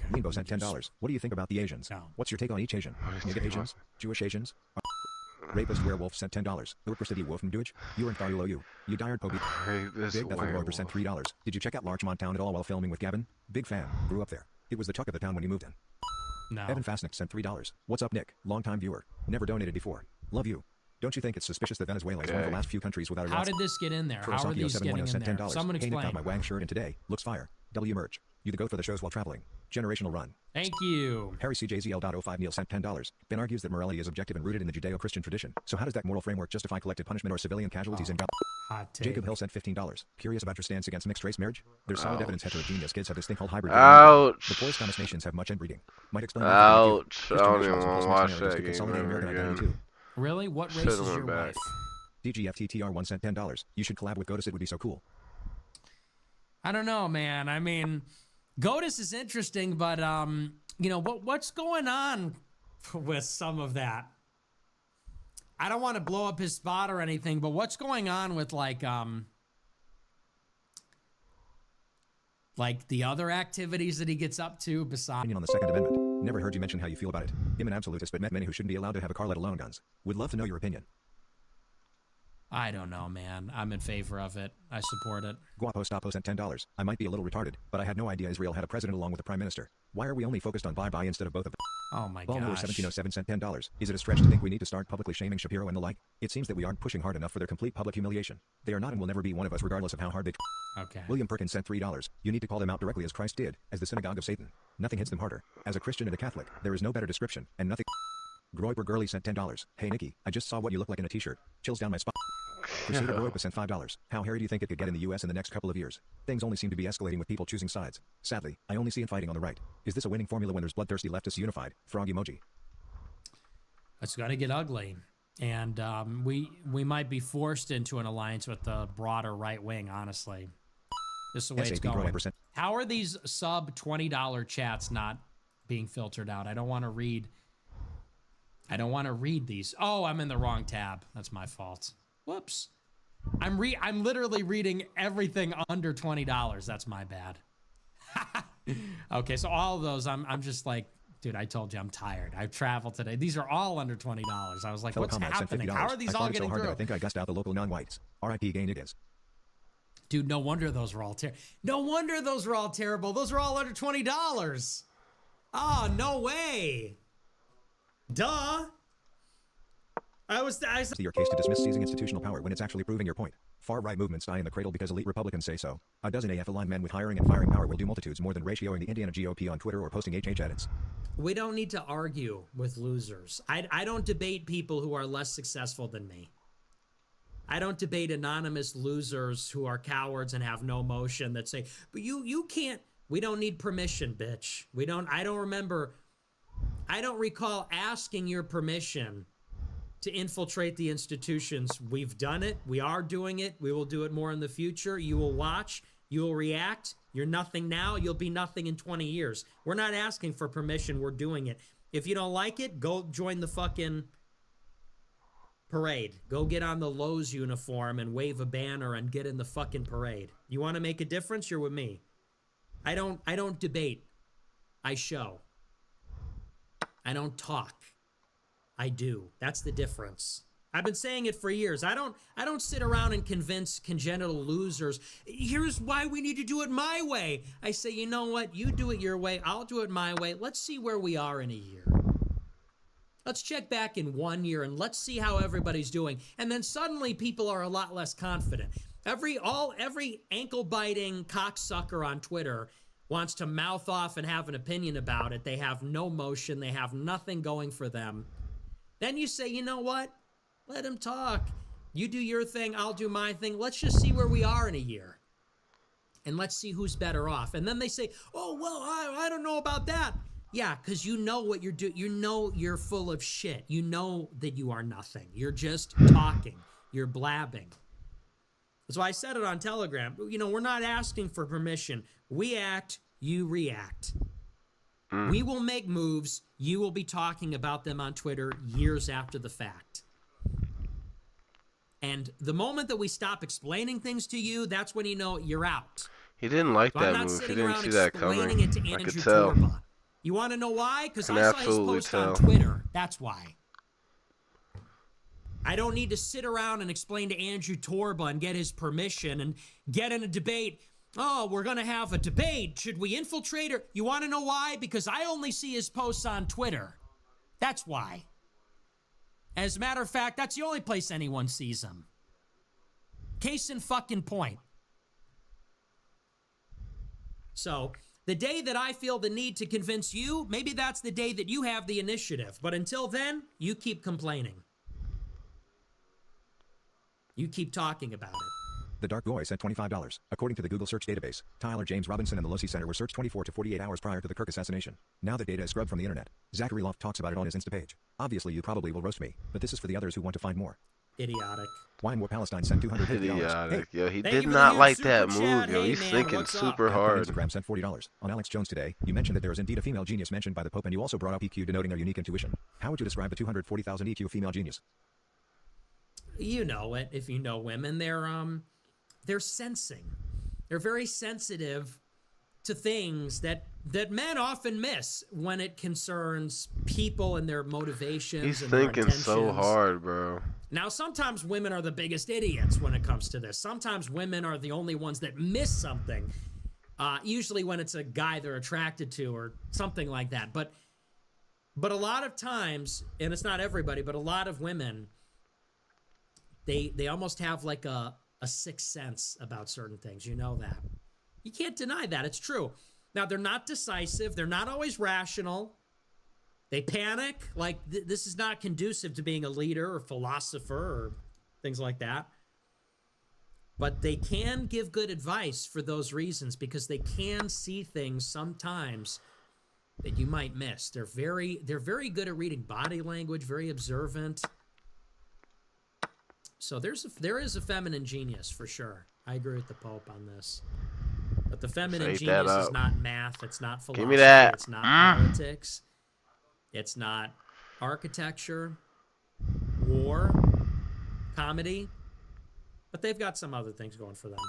Rainbow sent $10. What do you think about the Asians? No. What's your take on each Asian? What is Nigga take Asians? Jewish Asians? Rapist Werewolf sent $10. Urker City Wolf from Deutsch? You and Tharulo you. You dired Poby. Rapist Big Bethel Roy werewolf. sent $3. Did you check out Larchmont Town at all while filming with Gavin? Big fan. Grew up there. It was the tuck of the town when you moved in. No. Evan Fastnick sent $3. What's up, Nick? Long-time viewer. Never donated before. Love you. Don't you think it's suspicious that Venezuela is one of the Okay. last few countries without a How did this get in there? How are these getting in sent there? $10. Someone Hey, Nick, explain. got my Wang shirt and today looks fire. W merch. You the goat for the shows while traveling. Generational run. Thank you. Harry CJZL.05 Neil sent $10. Ben argues that morality is objective and rooted in the Judeo-Christian tradition. So how does that moral framework justify collective punishment or civilian casualties in Gaza? Hot take. Jacob Hill sent $15. Curious about your stance against mixed-race marriage? There's solid evidence heterogeneous kids have this thing called hybrid. Ouch. The poorest Thomas nations have much inbreeding. Might explain Ouch. I Christian don't even nationalism want plus to watch mixed that marriages could game consolidate ever American identity again. too. Really? What race Should've is went your back. wife? DGFTTR1 sent $10. You should collab with Gotis, it would be so cool. I don't know, man. I mean, Godis is interesting, but you know what's going on with some of that? I don't want to blow up his spot or anything, but what's going on with like the other activities that he gets up to besides? Opinion on the Second Amendment. Never heard you mention how you feel about it. I'm an absolutist, but met many who shouldn't be allowed to have a car, let alone guns. Would love to know your opinion. I don't know, man. I'm in favor of it. I support it. Guapo Stapo sent $10. I might be a little retarded, but I had no idea Israel had a president along with a prime minister. Why are we only focused on bye-bye instead of both of them? Oh my Baltimore gosh. 1707 sent $10. Is it a stretch to think we need to start publicly shaming Shapiro and the like? It seems that we aren't pushing hard enough for their complete public humiliation. They are not and will never be one of us regardless of how hard they Okay. William Perkins sent $3. You need to call them out directly as Christ did, as the synagogue of Satan. Nothing hits them harder. As a Christian and a Catholic, there is no better description, and nothing. Groiper Girly sent $10. Hey Nikki, I just saw what you look like in a t-shirt. Chills down my spine. Crusader Groiper sent $5. How hairy do you think it could get in the US in the next couple of years? Things only seem to be escalating with people choosing sides. Sadly, I only see infighting on the right. Is this a winning formula when there's bloodthirsty leftists unified? Frog emoji. It's going to get ugly. And we might be forced into an alliance with the broader right wing, honestly. This is the way it's SAP going. Groiper How are these sub $20 chats not being filtered out? I don't want to read these. Oh, I'm in the wrong tab. That's my fault. Whoops. I'm literally reading everything under $20. That's my bad. Okay, so all of those, I'm just like, dude, I told you I'm tired. I've traveled today. These are all under $20. I was like, what's happening? How are these all getting so hard through? That I think I guessed out the local non-whites. R.I.P. gay niggas. Dude, no wonder those were all terrible. No wonder those were all terrible. Those were all under $20. Oh, no way. Duh. Your case to dismiss seizing institutional power when it's actually proving your point. Far-right movements die in the cradle because elite Republicans say so. A dozen AF-aligned men with hiring and firing power will do multitudes more than ratioing the Indiana GOP on Twitter or posting HH edits. We don't need to argue with losers. I don't debate people who are less successful than me. I don't debate anonymous losers who are cowards and have no motion that say, but you can't. We don't need permission, bitch. I don't recall asking your permission to infiltrate the institutions. We've done it. We are doing it. We will do it more in the future. You will watch. You will react. You're nothing now. You'll be nothing in 20 years. We're not asking for permission. We're doing it. If you don't like it, go join the fucking parade. Go get on the Lowe's uniform and wave a banner and get in the fucking parade. You want to make a difference? You're with me. I don't debate. I show. I don't talk. I do. That's the difference. I've been saying it for years. I don't sit around and convince congenital losers, here's why we need to do it my way. I say, you know what? You do it your way. I'll do it my way. Let's see where we are in a year. Let's check back in 1 year and let's see how everybody's doing. And then suddenly people are a lot less confident. Every ankle-biting cocksucker on Twitter wants to mouth off and have an opinion about it. They have no motion. They have nothing going for them. Then you say, you know what? Let him talk. You do your thing, I'll do my thing. Let's just see where we are in a year. And let's see who's better off. And then they say, oh, well, I don't know about that. Yeah, because you know what you're doing. You know you're full of shit. You know that you are nothing. You're just talking. You're blabbing. So I said it on Telegram. You know, we're not asking for permission. We act, you react. We will make moves. You will be talking about them on Twitter years after the fact. And the moment that we stop explaining things to you, that's when you know you're out. He didn't like that move. He didn't see that coming. I could tell. Torba. You want to know why? Because I saw his post on Twitter. That's why. I don't need to sit around and explain to Andrew Torba and get his permission and get in a debate. Oh, we're going to have a debate. Should we infiltrate her? You want to know why? Because I only see his posts on Twitter. That's why. As a matter of fact, that's the only place anyone sees him. Case in fucking point. So, the day that I feel the need to convince you, maybe that's the day that you have the initiative. But until then, you keep complaining. You keep talking about it. The Dark Goy sent $25. According to the Google search database, Tyler James Robinson and the Losi Center were searched 24 to 48 hours prior to the Kirk assassination. Now the data is scrubbed from the internet. Zachary Loft talks about it on his Insta page. Obviously you probably will roast me, but this is for the others who want to find more. Idiotic. Why More Palestine sent $250. Idiotic. Hey. Yo, he Thank did you for not the like super that chat. move, yo. Hey, He's man, thinking what's up? super Captain hard. Instagram sent $40. On Alex Jones today, you mentioned that there is indeed a female genius mentioned by the Pope, and you also brought up EQ denoting their unique intuition. How would you describe the 240,000 EQ female genius? You know it. If you know women, they're sensing. They're very sensitive to things that men often miss when it concerns people and their motivations. He's and their thinking so intentions. hard, bro. Now, sometimes women are the biggest idiots when it comes to this. Sometimes women are the only ones that miss something. Usually when it's a guy they're attracted to or something like that. But But a lot of times, and it's not everybody, but a lot of women, they almost have like a sixth sense about certain things. You know that. You can't deny that. It's true. Now, they're not decisive. They're not always rational. They panic. Like, this is not conducive to being a leader or philosopher or things like that. But they can give good advice for those reasons because they can see things sometimes that you might miss. They're very good at reading body language, very observant. So there is a feminine genius for sure. I agree with the Pope on this. But the feminine genius is not math. It's not philosophy. Give me that. It's not politics. It's not architecture, war, comedy. But they've got some other things going for them.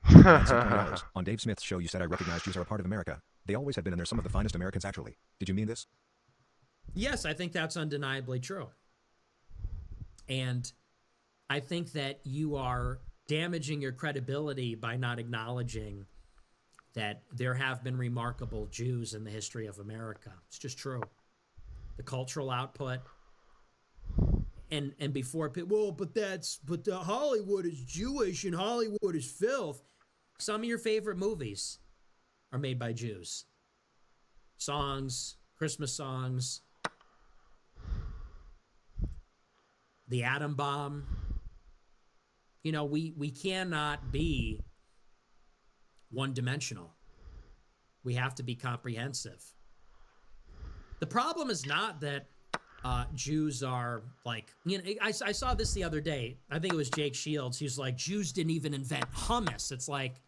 $20. On Dave Smith's show, you said I recognize Jews are a part of America. They always have been, and they're some of the finest Americans, actually. Did you mean this? Yes, I think that's undeniably true. And I think that you are damaging your credibility by not acknowledging that there have been remarkable Jews in the history of America. It's just true. The cultural output. And before people, well, but the Hollywood is Jewish and Hollywood is filth. Some of your favorite movies are made by Jews. Songs, Christmas songs, the atom bomb. You know, we cannot be one-dimensional. We have to be comprehensive. The problem is not that Jews are like, you know, I saw this the other day. I think it was Jake Shields. He was like, Jews didn't even invent hummus. It's like,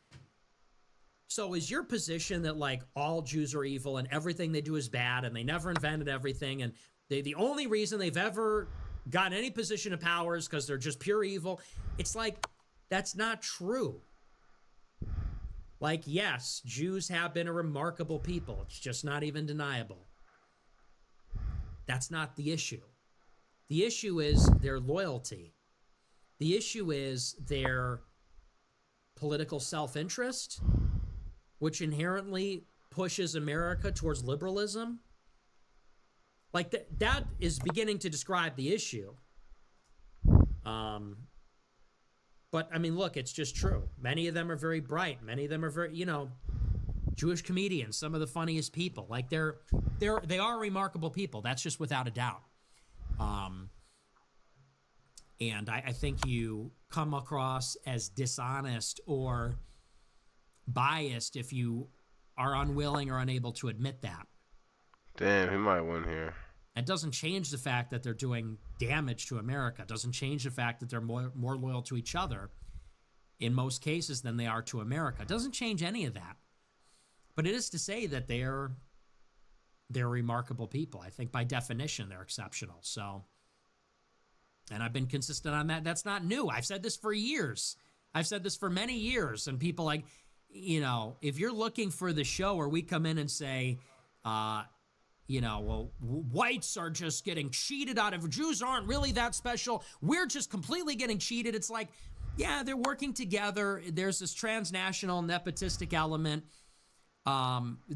so is your position that like all Jews are evil and everything they do is bad and they never invented everything and the only reason they've ever got any position of power is because they're just pure evil? It's like, that's not true. Like, yes, Jews have been a remarkable people. It's just not even deniable. That's not the issue. The issue is their loyalty. The issue is their political self-interest, which inherently pushes America towards liberalism. Like, that is beginning to describe the issue. But, I mean, look, it's just true. Many of them are very bright. Many of them are very, you know, Jewish comedians, some of the funniest people. Like, they are remarkable people. That's just without a doubt. And I think you come across as dishonest or biased if you are unwilling or unable to admit that. Damn, he might win here. It doesn't change the fact that they're doing damage to America. It doesn't change the fact that they're more loyal to each other in most cases than they are to America. It doesn't change any of that. But it is to say that they're remarkable people. I think by definition they're exceptional. So, and I've been consistent on that. That's not new. I've said this for years. I've said this for many years. And people like, you know, if you're looking for the show where we come in and say, you know, well, whites are just getting cheated out of, Jews aren't really that special, we're just completely getting cheated. It's like, yeah, they're working together. There's this transnational nepotistic element.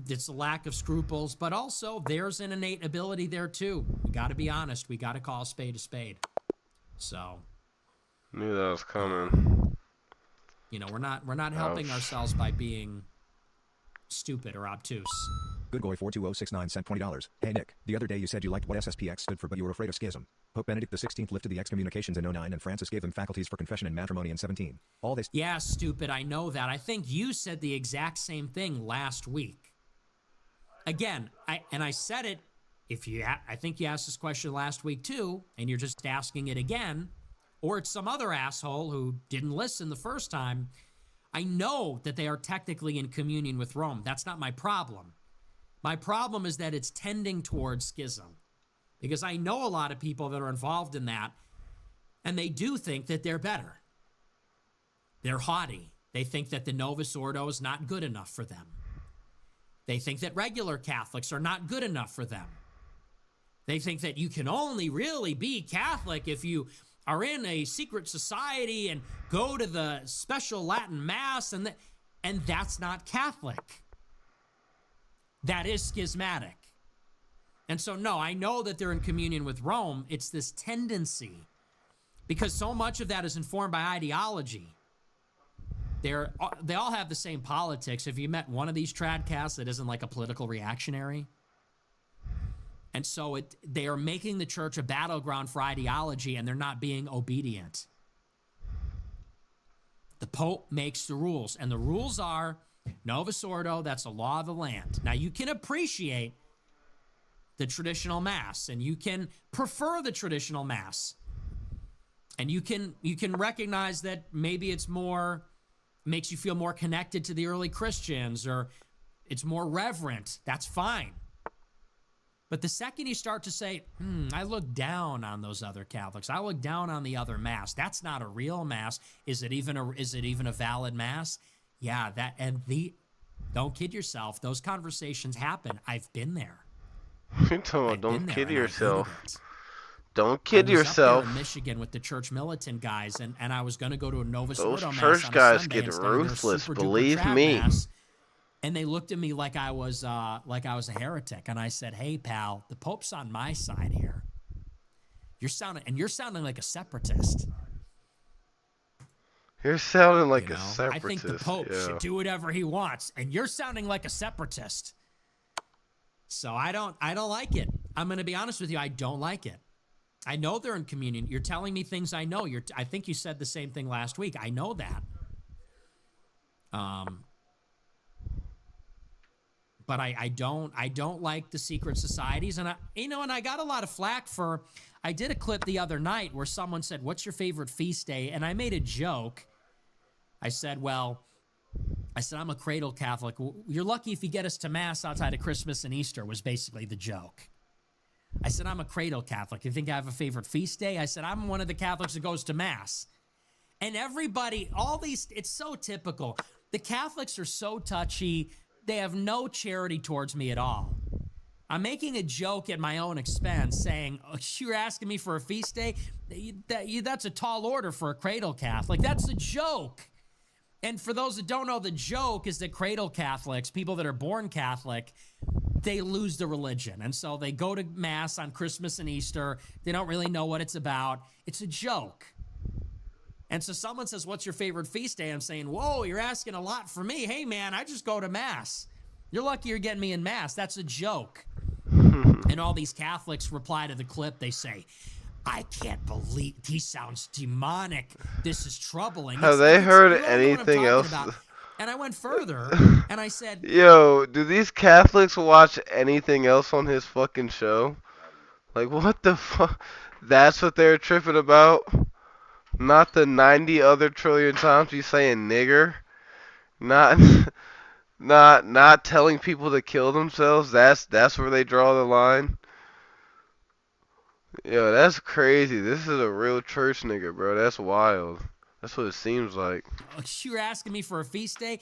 It's a lack of scruples, but also there's an innate ability there too. We got to be honest. We got to call a spade a spade. So, Knew that was coming. You know, we're not helping ourselves by being stupid or obtuse. Goodgoy42069 sent $20. Hey Nick, the other day you said you liked what SSPX stood for, but you were afraid of schism. Pope Benedict XVI lifted the excommunications in 09 and Francis gave them faculties for confession and matrimony in 17. All this. Yeah, stupid. I know that. I think you said the exact same thing last week. Again, I said it. I think you asked this question last week too, and you're just asking it again, or it's some other asshole who didn't listen the first time. I know that they are technically in communion with Rome. That's not my problem. My problem is that it's tending towards schism, because I know a lot of people that are involved in that, and they do think that they're better. They're haughty. They think that the Novus Ordo is not good enough for them. They think that regular Catholics are not good enough for them. They think that you can only really be Catholic if you are in a secret society and go to the special Latin Mass, and that's not Catholic. That is schismatic. And so, no, I know that they're in communion with Rome. It's this tendency, because so much of that is informed by ideology. They all have the same politics. Have you met one of these tradcasts that isn't like a political reactionary? And so they are making the church a battleground for ideology, and they're not being obedient. The Pope makes the rules, and the rules are Novus Ordo, that's a law of the land. Now, you can appreciate the traditional Mass, and you can prefer the traditional Mass. And you can recognize that maybe it's more, makes you feel more connected to the early Christians, or it's more reverent. That's fine. But the second you start to say, I look down on those other Catholics, I look down on the other Mass, that's not a real Mass. Is it even a valid Mass? Yeah, don't kid yourself. Those conversations happen. I've been there. You're talking about don't kid yourself. Don't I kid was yourself. up there in Michigan with the church militant guys, and I was going to go to a Novus Those Ordo Mass church on guys Sunday get instead of their ruthless, super-duper believe trad me. Mass. And they looked at me like I was a heretic, and I said, "Hey, pal, the Pope's on my side here. You're sounding like a separatist. You're sounding like a separatist. I think the Pope should do whatever he wants, and you're sounding like a separatist. So I don't like it. I'm going to be honest with you. I don't like it. I know they're in communion. You're telling me things I know. I think you said the same thing last week. I know that. But I don't like the secret societies, and I got a lot of flack for. I did a clip the other night where someone said, "What's your favorite feast day?" And I made a joke. I said, I'm a cradle Catholic. You're lucky if you get us to Mass outside of Christmas and Easter, was basically the joke. I said, I'm a cradle Catholic. You think I have a favorite feast day? I said, I'm one of the Catholics that goes to Mass. And everybody, it's so typical. The Catholics are so touchy. They have no charity towards me at all. I'm making a joke at my own expense saying, you're asking me for a feast day? That's a tall order for a cradle Catholic. That's a joke. And for those that don't know, the joke is that cradle Catholics, people that are born Catholic, they lose the religion. And so they go to Mass on Christmas and Easter. They don't really know what it's about. It's a joke. And so someone says, what's your favorite feast day? I'm saying, whoa, you're asking a lot for me. Hey, man, I just go to Mass. You're lucky you're getting me in Mass. That's a joke. And all these Catholics reply to the clip. They say, I can't believe he sounds demonic. This is troubling. Have they heard anything else? About. And I went further, and I said, yo, do these Catholics watch anything else on his fucking show? Like, what the fuck? That's what they're tripping about? Not the 90 other trillion times he's saying nigger? Not telling people to kill themselves? That's where they draw the line? Yo, that's crazy. This is a real church nigga, bro. That's wild. That's what it seems like. You're asking me for a feast day?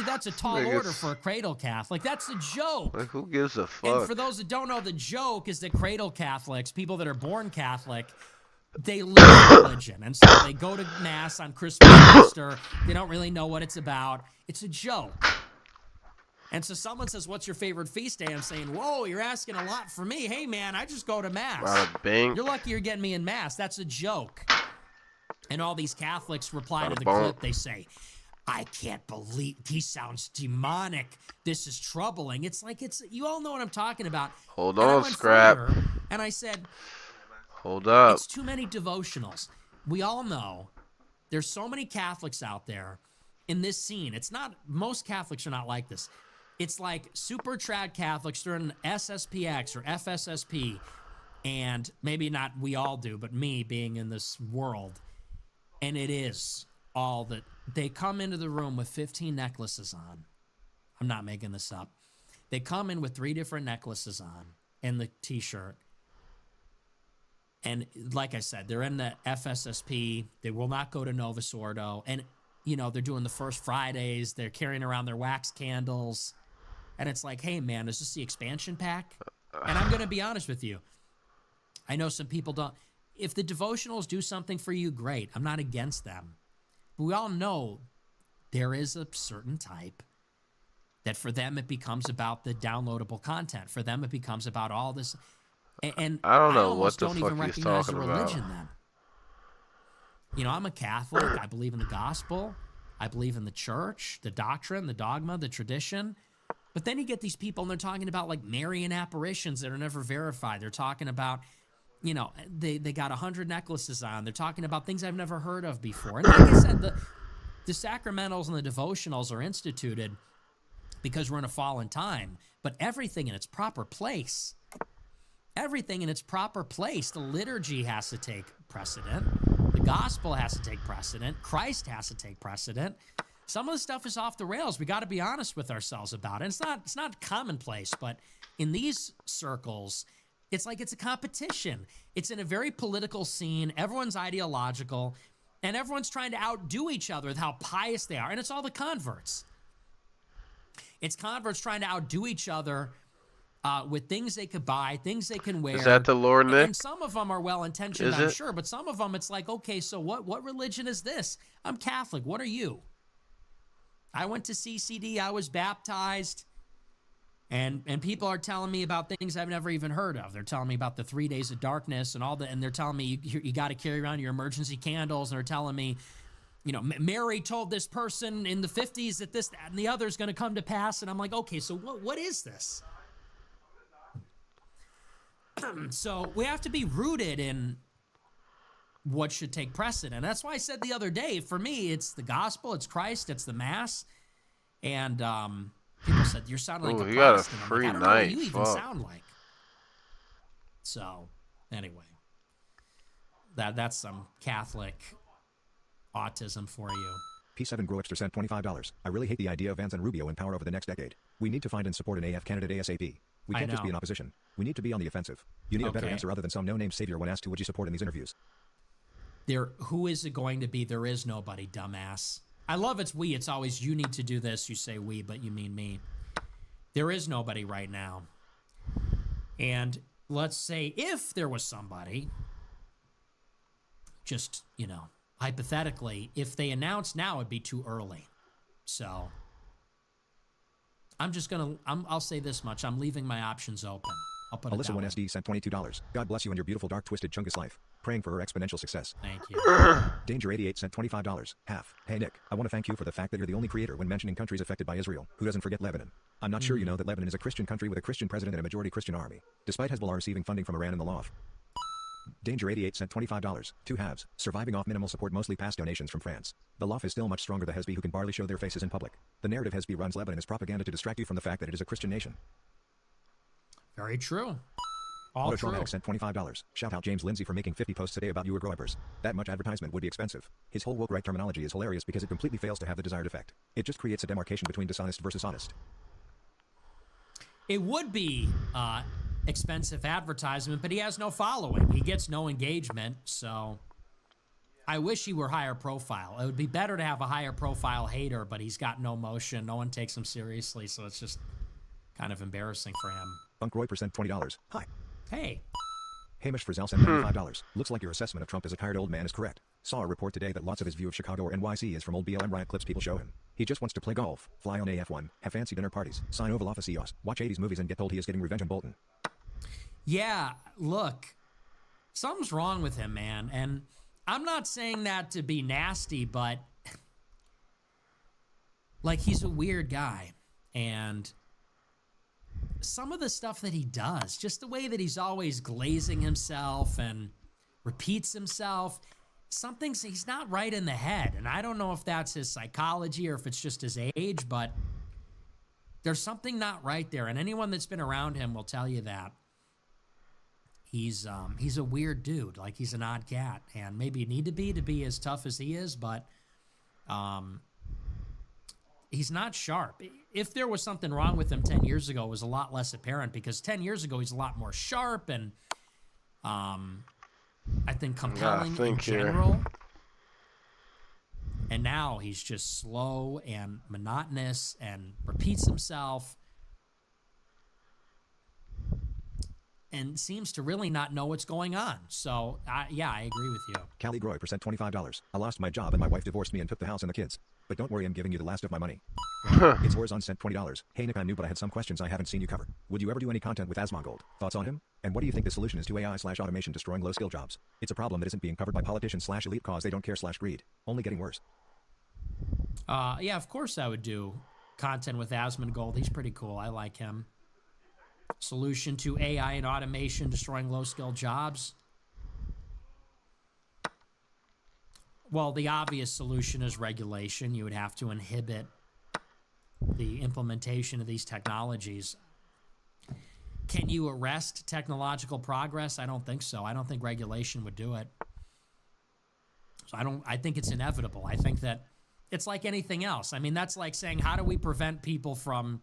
That's a tall order for a cradle Catholic. That's a joke. Like, who gives a fuck? And for those that don't know, the joke is that cradle Catholics, people that are born Catholic, they lose religion. And so they go to Mass on Christmas and Easter. They don't really know what it's about. It's a joke. And so someone says, what's your favorite feast day? I'm saying, whoa, you're asking a lot for me. Hey, man, I just go to Mass. You're lucky you're getting me in Mass. That's a joke. And all these Catholics reply to the clip. They say, I can't believe he sounds demonic. This is troubling. It's like, you all know what I'm talking about. Hold on, Scrap. And I said, hold up. It's too many devotionals. We all know there's so many Catholics out there in this scene. It's not, most Catholics are not like this. It's like super trad Catholics. They're in SSPX or FSSP. And maybe not we all do, but me being in this world. And it is all that they come into the room with 15 necklaces on. I'm not making this up. They come in with 3 different necklaces on and the t-shirt. And like I said, they're in the FSSP. They will not go to Novus Ordo. And, they're doing the First Fridays. They're carrying around their wax candles. And it's like, hey, man, is this the expansion pack? And I'm going to be honest with you. I know some people don't. If the devotionals do something for you, great. I'm not against them. But we all know there is a certain type That for them it becomes about the downloadable content. For them it becomes about all this. And I don't know what almost the don't fuck even he's recognize talking a about. religion then. You know, I'm a Catholic. I believe in the gospel. I believe in the church, the doctrine, the dogma, the tradition. But then you get these people and they're talking about like Marian apparitions that are never verified. They're talking about, you know, they got 100 necklaces on. They're talking about things I've never heard of before. And like I said, the sacramentals and the devotionals are instituted because we're in a fallen time, but everything in its proper place. Everything in its proper place. The liturgy has to take precedent. The gospel has to take precedent. Christ has to take precedent. Some of the stuff is off the rails. We got to be honest with ourselves about it. It's not commonplace, but in these circles, it's like it's a competition. It's in a very political scene. Everyone's ideological, and everyone's trying to outdo each other with how pious they are. And it's all the converts. It's converts trying to outdo each other with things they could buy, things they can wear. Is that the Lord, Nick? And some of them are well-intentioned, I'm sure, but some of them it's like, okay, so what religion is this? I'm Catholic. What are you? I went to CCD. I was baptized. And people are telling me about things I've never even heard of. They're telling me about the 3 days of darkness and all that, and they're telling me you got to carry around your emergency candles, and they're telling me, you know, Mary told this person in the 50s that this, that, and the other is going to come to pass, and I'm like, okay, so what is this? So we have to be rooted in what should take precedent. That's why I said the other day, for me, it's the gospel, it's Christ, it's the Mass, and people said, you're sounding like a you got a Protestant. I'm free like, I don't know what night. you even Fuck. sound like. So, anyway, that's some Catholic autism for you. P7 Groexter sent $25. I really hate the idea of Vance and Rubio in power over the next decade. We need to find and support an AF candidate ASAP. We can't just be in opposition. We need to be on the offensive. You need a better answer other than some no-name savior when asked who would you support in these interviews. Who is it going to be? There is nobody, dumbass. I love it's we. It's always you need to do this. You say we, but you mean me. There is nobody right now. And let's say if there was somebody, just, you know, hypothetically, if they announced now, it'd be too early. So I'll say this much. I'm leaving my options open. I'll put it Alyssa that way. 1SD sent $22. God bless you and your beautiful dark twisted chungus life. Praying for her exponential success. Thank you. Danger 88 sent $25. Half. Hey Nick, I want to thank you for the fact that you're the only creator when mentioning countries affected by Israel, who doesn't forget Lebanon. I'm not sure you know that Lebanon is a Christian country with a Christian president and a majority Christian army, despite Hezbollah receiving funding from Iran and the Lof. Danger 88 sent $25. Two halves. Surviving off minimal support, mostly past donations from France. The Lof is still much stronger than Hezbollah, who can barely show their faces in public. The narrative Hezbollah runs Lebanon is propaganda to distract you from the fact that it is a Christian nation. Very true. All true. Autotraumatic sent $25. Shout out James Lindsay for making 50 posts today about UFA growers. That much advertisement would be expensive. His whole woke right terminology is hilarious because it completely fails to have the desired effect. It just creates a demarcation between dishonest versus honest. It would be expensive advertisement, but he has no following. He gets no engagement, so I wish he were higher profile. It would be better to have a higher profile hater, but he's got no motion. No one takes him seriously, so it's just kind of embarrassing for him. Bunk Roy % $20. Hi. Hey. Hamish Frizzell sent $95. Looks like your assessment of Trump as a tired old man is correct. Saw a report today that lots of his view of Chicago or NYC is from old BLM riot clips people show him. He just wants to play golf, fly on AF1, have fancy dinner parties, sign Oval Office EOS, watch 80s movies and get told he is getting revenge on Bolton. Yeah, look, something's wrong with him, man. And I'm not saying that to be nasty, but like he's a weird guy. And some of the stuff that he does, just the way that he's always glazing himself and repeats himself, he's not right in the head. And I don't know if that's his psychology or if it's just his age, but there's something not right there. And anyone that's been around him will tell you that. He's a weird dude. Like, he's an odd cat. And maybe you need to be as tough as he is, but he's not sharp. If there was something wrong with him 10 years ago, it was a lot less apparent, because 10 years ago he's a lot more sharp and I think compelling in general. And now he's just slow and monotonous and repeats himself and seems to really not know what's going on. So, yeah, I agree with you. Callie Groy % $25. I lost my job and my wife divorced me and took the house and the kids. But don't worry, I'm giving you the last of my money. It's Horizon sent $20. Hey Nick, I'm new but I had some questions I haven't seen you cover. Would you ever do any content with Asmongold? Thoughts on him? And what do you think the solution is to AI/automation destroying low-skill jobs? It's a problem that isn't being covered by politicians/elite cause they don't care/greed. Only getting worse. Yeah, of course I would do content with Asmongold. He's pretty cool. I like him. Solution to AI and automation destroying low-skill jobs. Well, the obvious solution is regulation. You would have to inhibit the implementation of these technologies. Can you arrest technological progress? I don't think so. I don't think regulation would do it. So I think it's inevitable. I think that it's like anything else. I mean, that's like saying, how do we prevent people from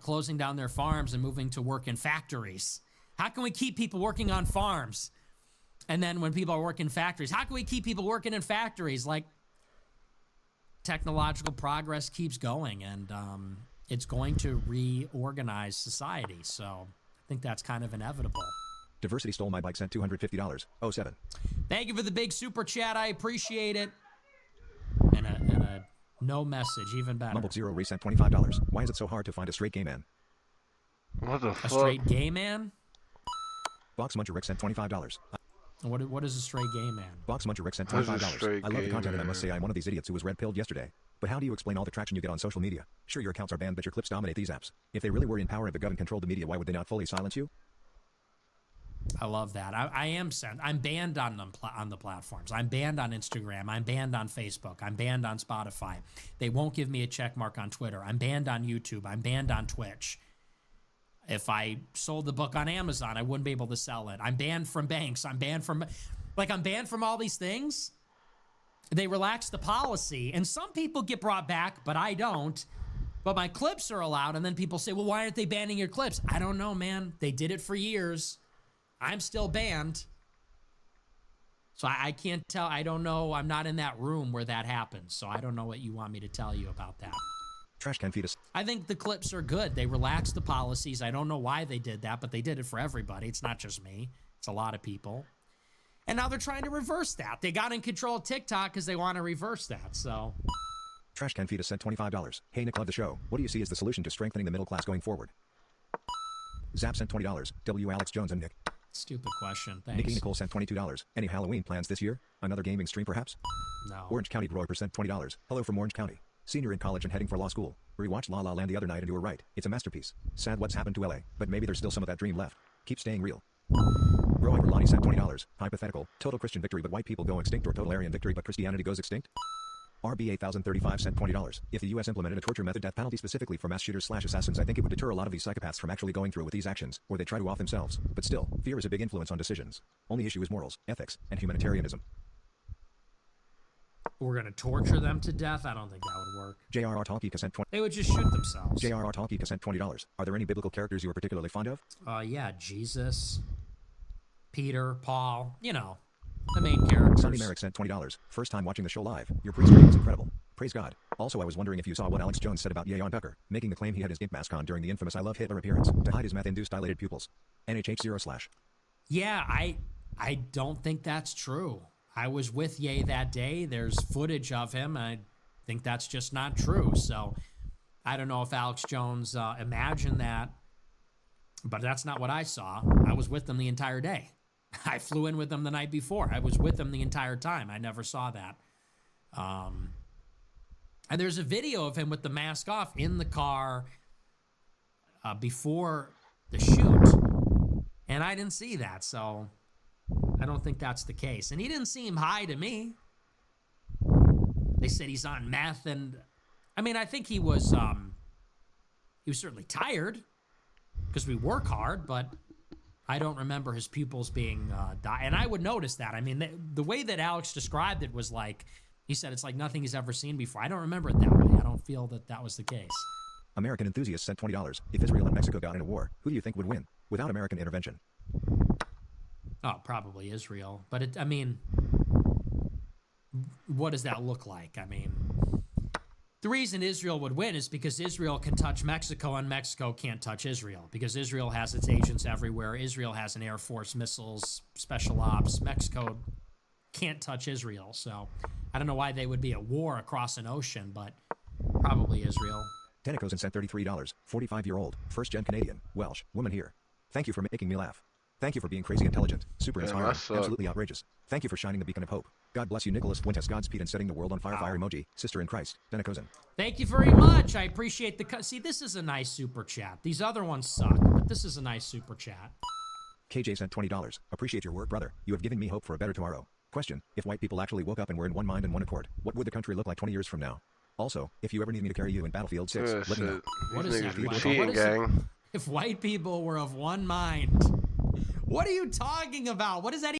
closing down their farms and moving to work in factories? How can we keep people working on farms? And then when people are working in factories, how can we keep people working in factories? Like, technological progress keeps going, and it's going to reorganize society. So I think that's kind of inevitable. Diversity stole my bike, sent $250. 07. Thank you for the big super chat. I appreciate it. And a no message, even better. Mumbled Zero resent $25. Why is it so hard to find a straight gay man? What the A fuck? straight gay man? Box Muncher Rick sent $25. What is a straight gay man? Box Muncher Rick sent What is a $25. straight I love the gay content, and I man? must say I'm one of these idiots who was red-pilled yesterday. But how do you explain all the traction you get on social media? Sure, your accounts are banned, but your clips dominate these apps. If they really were in power and the government controlled the media, why would they not fully silence you? I love that. I'm banned on the platforms. I'm banned on Instagram. I'm banned on Facebook. I'm banned on Spotify. They won't give me a check mark on Twitter. I'm banned on YouTube. I'm banned on Twitch. If I sold the book on Amazon, I wouldn't be able to sell it. I'm banned from banks. I'm banned from all these things. They relax the policy, and some people get brought back, but I don't. But my clips are allowed, and then people say, well, why aren't they banning your clips? I don't know, man. They did it for years. I'm still banned. So I can't tell. I don't know. I'm not in that room where that happens, so I don't know what you want me to tell you about that. Trash can fetus. I think the clips are good. They relaxed the policies. I don't know why they did that, but they did it for everybody. It's not just me. It's a lot of people. And now they're trying to reverse that. They got in control of TikTok because they want to reverse that, so. Trash can fetus sent $25. Hey Nick, love the show. What do you see as the solution to strengthening the middle class going forward? Zap sent $20. W Alex Jones and Nick. Stupid question. Nikki Thanks. Nicole sent $22. Any Halloween plans this year? Another gaming stream perhaps? No. Orange County Broiker sent $20. Hello from Orange County. Senior in college and heading for law school. Rewatched La La Land the other night and you were right. It's a masterpiece. Sad what's happened to LA, but maybe there's still some of that dream left. Keep staying real. Bro Lonnie sent $20. Hypothetical. Total Christian victory but white people go extinct, or total Aryan victory but Christianity goes extinct? RB 8035 sent $20. If the US implemented a torture method death penalty specifically for mass shooters/assassins, I think it would deter a lot of these psychopaths from actually going through with these actions, or they try to off themselves. But still, fear is a big influence on decisions. Only issue is morals, ethics, and humanitarianism. We're going to torture them to death? I don't think that would work. JRR Talkika sent $20. They would just shoot themselves. JRR Talkika sent $20. Are there any biblical characters you are particularly fond of? Yeah, Jesus, Peter, Paul, you know, the main characters. Sonny Merrick sent $20. First time watching the show live. Your pre-stream was incredible. Praise God. Also, I was wondering if you saw what Alex Jones said about Yayon Tucker, making the claim he had his gimp mask on during the infamous I Love Hitler appearance to hide his meth-induced dilated pupils. NHH0/. Yeah, I don't think that's true. I was with Ye that day. There's footage of him. I think that's just not true. So I don't know if Alex Jones imagined that, but that's not what I saw. I was with them the entire day. I flew in with them the night before. I was with them the entire time. I never saw that. And there's a video of him with the mask off in the car before the shoot. And I didn't see that, so I don't think that's the case. And he didn't seem high to me. They said he's on meth, and I mean, I think he was certainly tired because we work hard, but I don't remember his pupils being and I would notice that. I mean, the way that Alex described it was like, he said it's like nothing he's ever seen before. I don't remember it that way. I don't feel that that was the case. American Enthusiast sent $20. If Israel and Mexico got in a war, who do you think would win without American intervention? Oh, probably Israel. But, I mean, what does that look like? I mean, the reason Israel would win is because Israel can touch Mexico and Mexico can't touch Israel, because Israel has its agents everywhere. Israel has an Air Force, missiles, special ops. Mexico can't touch Israel. So I don't know why they would be at war across an ocean, but Probably Israel. Tenecosin sent $33. 45-year-old, first-gen Canadian, Welsh, woman here. Thank you for making me laugh. Thank you for being crazy intelligent, super Damn, inspiring, I suck. absolutely outrageous. Thank you for shining the beacon of hope. God bless you, Nicholas Fuentes. Godspeed and setting the world on fire. Fire emoji. Sister in Christ. Tenecosin. Thank you very much. I appreciate the... See, this is a nice super chat. These other ones suck, but this is a nice super chat. KJ sent $20. Appreciate your work, brother. You have given me hope for a better tomorrow. Question: if white people actually woke up and were in one mind and one accord, what would the country look like 20 years from now? Also, if you ever need me to carry you in Battlefield 6, let me know. What These is niggas that? be What cheating, is it? gang. If white people were of one mind. What are you talking about? What does that